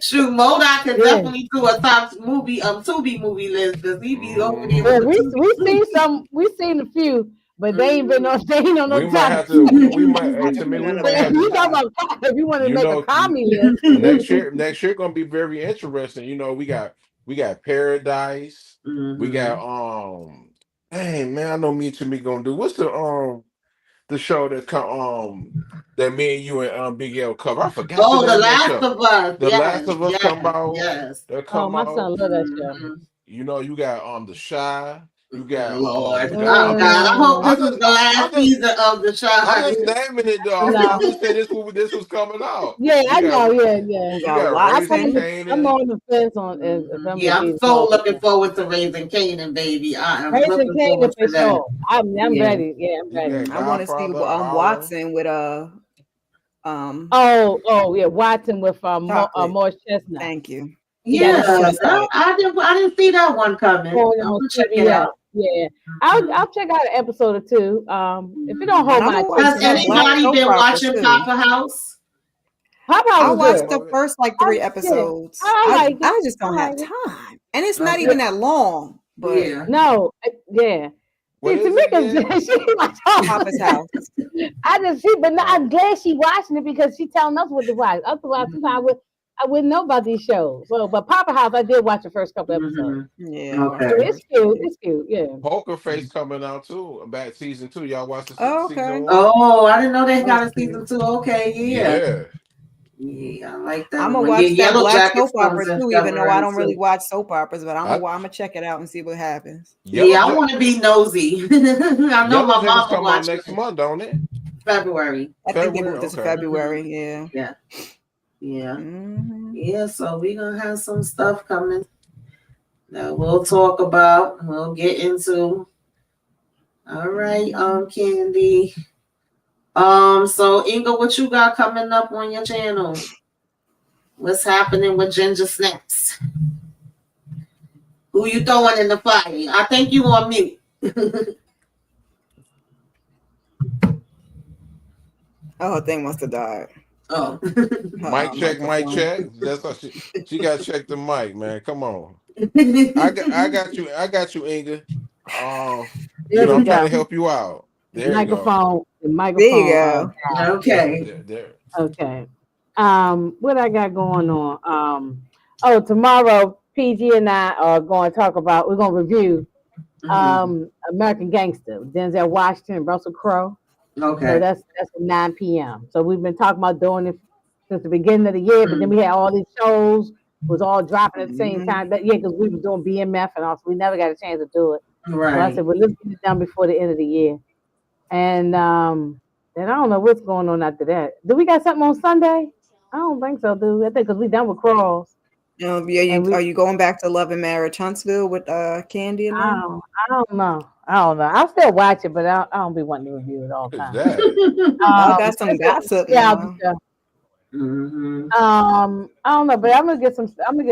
Shoot, Modoc could definitely do a top Tubi movie list because he be over there. We seen a few, but they ain't been on. They ain't on no we top. Might have to. We might. You talking about if you want to make a comedy list next year gonna be very interesting. You know, we got Paradise. Mm-hmm. We got hey man, I know me and Tamika gonna do. What's the show that that me and you and Big L cover? I forgot. Oh, The Last of Us. The Last of Us come out. Yes. My son love that show. You know, you got The Shy. You got Lord. God, I hope this is the last season of The Shy. I'm just naming it though. I just said this was coming out. Yeah, I know. Yeah. I'm on the fence on. I'm so looking forward to Raising Kanan, baby. I am Raising looking forward to that. Sure. I'm ready. Yeah, I'm ready. I want to see Watson with Watson with Morris Chestnut. Thank you. Yeah, I didn't see that one coming. I'll check it out. Yeah, I'll check out an episode or two. If you don't hold my attention. Has anybody been watching Papa House? I watched the first 3 episodes. I just don't have time, and it's not even that long. But What See, is it Tamika, again? she watch all Papa's House. but no, I'm glad she watching it because she telling us what to watch. Otherwise, sometimes I wouldn't know about these shows. So, but Papa House, I did watch the first couple episodes. Yeah. I watched Okay. the It's first cute. few. It's cute. Yeah. Poker Face coming out too. Back season 2. Y'all watch the Oh, season okay. 1? Oh, I didn't know they got a That's cute. season 2. Okay, yeah. Yeah. Yeah, I like that I'm gonna one. watch Yeah, that Yellow Black Jackets soap opera comes in too, even though I February don't really too. watch soap operas, but I'm I, gonna check it out and see what happens. Yellow, Yeah, I Ja- want to be nosy. I know Yellow my Jackets mama come out watching next it. month, don't it? February. I think they February? moved it to Okay. February. Yeah. Yeah. Yeah. Mhm. Yeah, so we're gonna have some stuff coming that we'll talk about. We'll get into. All right, Candy. So Inga, what you got coming up on your channel? What's happening with Ginger Snaps? Who you throwing in the fire? I think you on mute. Oh, her thing must have died. Oh. Mic check, mic Microphone. check. That's how she got to check the mic, man. Come on. I got you, Inga. There You know, we I'm trying to go. help you out. The There you go. microphone. The There microphone. you go. Okay. There. Okay. What I got going on? Tomorrow PG and I are going to talk about. We're going to review American Gangster, Denzel Washington, Russell Crowe. So Okay. that's at 9 p.m. So we've been talking about doing it since the beginning of the year, but then we had all these shows was all dropping at the same time. That because we were doing BMF and also we never got a chance to do it. So I Right. said, well, let's get it done before the end of the year. And then I don't know what's going on after that. Do we got something on Sunday? I don't think so, dude. I think because we done with Crawls. Are you going back to Love and Marriage Huntsville with Candy and them? I don't know. I'll still watch it, but I don't be wanting to review it all the What time. is that? I got some gossip Yeah, now. I don't know, but I'm gonna get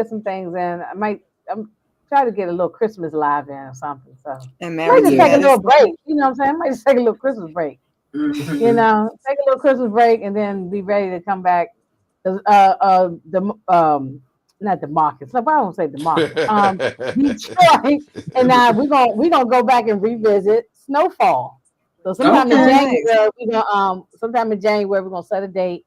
some things in. I'm try to get a little Christmas live in or something. So And I might Married just to take a little Medicine. break. You know what I'm saying? I might just take a little Christmas break. You know, take a little Christmas break and then be ready to come back. Not the markets. No, I don't say the market. Detroit, and we're gonna go back and revisit Snowfall. So sometime in Okay. January we're gonna set a date,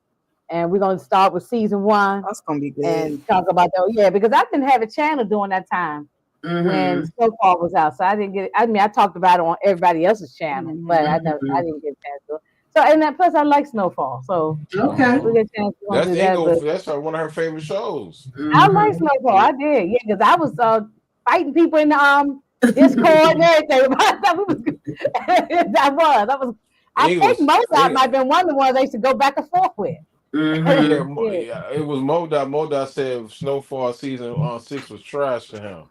and we're gonna start with season 1 That's gonna be good. and talk about that. Yeah, because I didn't have a channel during that time when Snowfall was out, so I didn't get. I mean, I talked about it on everybody else's channel, but I didn't get a chance to. So and that plus I like Snowfall, so Okay. we get a chance to That's do that. Inga. But That's one of her favorite shows. I like Snowfall. I did, yeah, because I was fighting people in the Discord and everything. I think Mozart might have been one of the ones I used to go back and forth with. Yeah, it was Modot. Modot said Snowfall season 6 was trash to him.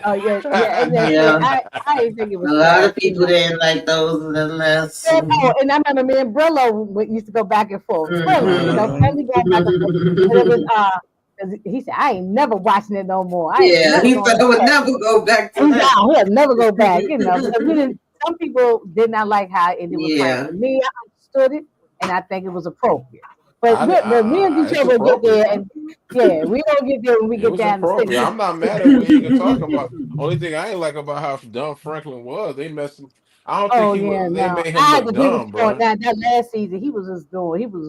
Oh yeah. And I didn't think it was A lot trash, of people didn't like those unless. And I remember me and Brillo used to go back and forth. Brillo, you know, Kelly going back and forth. And it was, 'cause he said, I ain't never watching it no more. He said I would never go back to that. He'll never go back, you know. Because some people did not like how it ended with Yeah. Frank. Me, I understood it, and I think it was appropriate. But me and it's Detroit will get there, appropriate. and yeah, we gonna get there when we It get was down to appropriate. city. I'm not mad at what you can talk about. Only thing I ain't like about how dumb Franklin was, they messed him. I don't think he was. They made him I look agree with dumb, you bro. on that last season, he was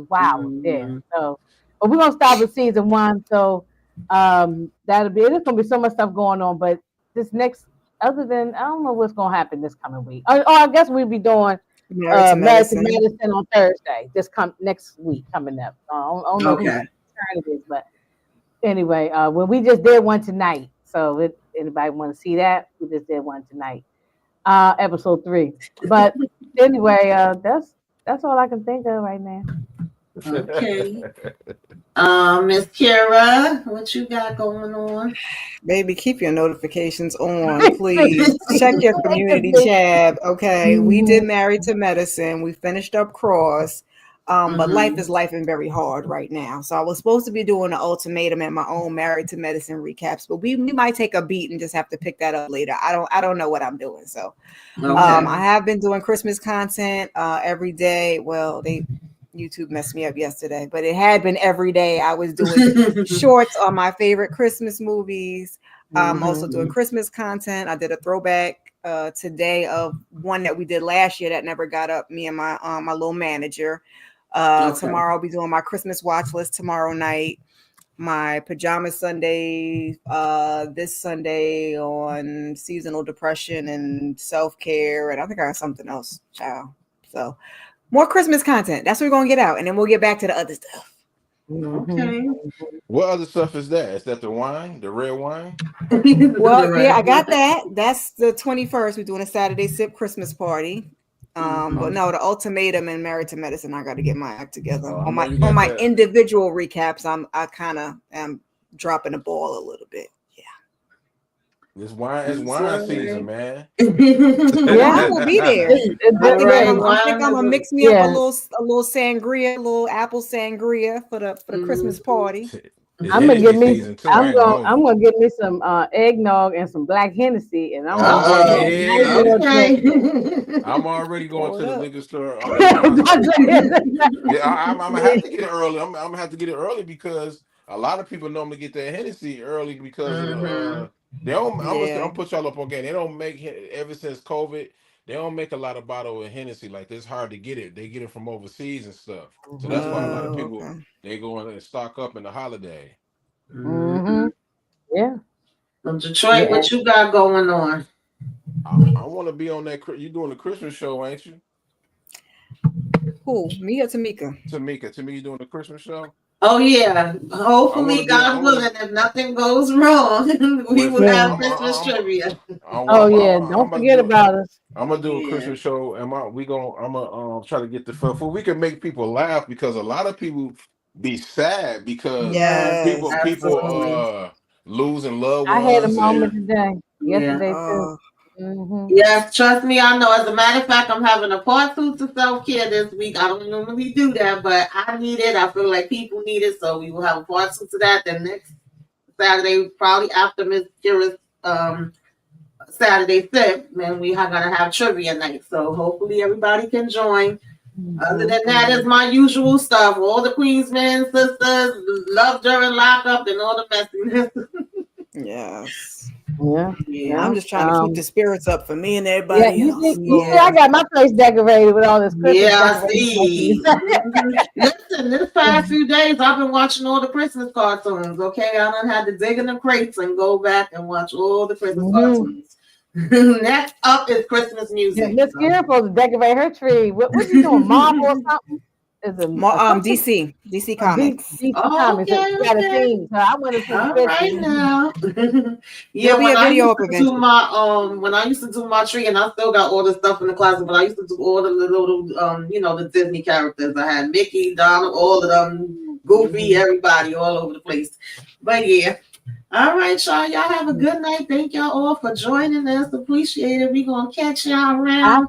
wild. Yeah. So, but we're gonna start with season 1. So, there's gonna be so much stuff going on. But this next, other than I don't know what's gonna happen this coming week. Or I guess we'll be doing Married to Married to Medicine. Medicine on Thursday. Next week coming up. I don't know whose Okay. turn it is, but anyway, well, we just did one tonight. So if anybody want to see that, we just did one tonight. Episode 3. But anyway, that's all I can think of right now. Okay. Miss Kira, what you got going on? Baby, keep your notifications on, please. Check your community tab. Okay. We did Married to Medicine. We finished up Cross. But life is life and very hard right now. So I was supposed to be doing an ultimatum and my own Married to Medicine recaps, but we might take a beat and just have to pick that up later. I don't know what I'm doing. So I have been doing Christmas content every day. Well, YouTube messed me up yesterday, but it had been every day. I was doing shorts on my favorite Christmas movies. Also doing Christmas content. I did a throwback today of one that we did last year that never got up. Me and my my little manager. Okay. Tomorrow I'll be doing my Christmas watch list tomorrow night. My pajama Sunday this Sunday on seasonal depression and self-care, and I think I have something else, child. So more Christmas content. That's what we're gonna get out, and then we'll get back to the other stuff. Okay. What other stuff is that? Is that the wine, the red wine? Well, yeah, I got that. That's the 21st. We're doing a Saturday sip Christmas party. But no, the ultimatum and Married to Medicine, I got to get my act together. Oh, I on know my you got on my that. individual recaps, I kind of am dropping the ball a little bit. It's wine season, man. Yeah, I will be there. I think Right. I'm gonna mix me up Yeah. a little sangria, a little apple sangria for the Christmas party. It's I'm gonna Hennessy get me. season, too. I ain't gonna hold you. I'm gonna get me some eggnog and some black Hennessy, and I'm Oh, gonna yeah. Okay. I'm already going to the Hold up. liquor store. yeah, Yeah, I'm gonna have to get it early. I'm gonna have to get it early because a lot of people normally get their Hennessy early because of they don't. I'm put y'all up on game. They don't make ever since COVID. They don't make a lot of bottle of Hennessy like this. It's hard to get it. They get it from overseas and stuff. So that's why a lot of people they go in and stock up in the holiday. yeah. From Detroit, what you got going on? I want to be on that. You doing the Christmas show, ain't you? Who? Me or Tamika? Tamika, you doing the Christmas show? Oh yeah. Hopefully, God willing, if nothing goes wrong, we will have Christmas trivia. Don't forget about us. I'm gonna do a Christmas show, and I'm gonna try to get the fun. We can make people laugh because a lot of people be sad because people losing loved ones. I had a moment today, yesterday too. Yes, trust me, I know. As a matter of fact, I'm having a part 2 to self-care this week. I don't normally do that, but I need it. I feel like people need it, so we will have a part 2 to that. The next Saturday, probably after Miss Kira's Saturday sip, then we are gonna have trivia night. So hopefully everybody can join. Other than that, is my usual stuff. All the Queensmen sisters, love during lockup, and all the messiness. Yes. Yeah. I'm just trying to keep the spirits up for me and everybody else. You see, I got my place decorated with all this Christmas. Yeah, I see. Listen, this past few days, I've been watching all the Christmas cartoons. Okay, I done had to dig in the crates and go back and watch all the Christmas cartoons. Next up is Christmas music. Miss Kira supposed to decorate her tree. What you doing, Mom or something? DC Comics. DC Comics. Got a theme. So I went to all right now. Yeah, when I used to do my tree, and I still got all the stuff in the closet, but I used to do all the little the Disney characters. I had Mickey, Donald, all of them, Goofy, everybody all over the place. But yeah. All right, y'all. Y'all have a good night. Thank y'all all for joining us. Appreciate it. We're gonna catch y'all around.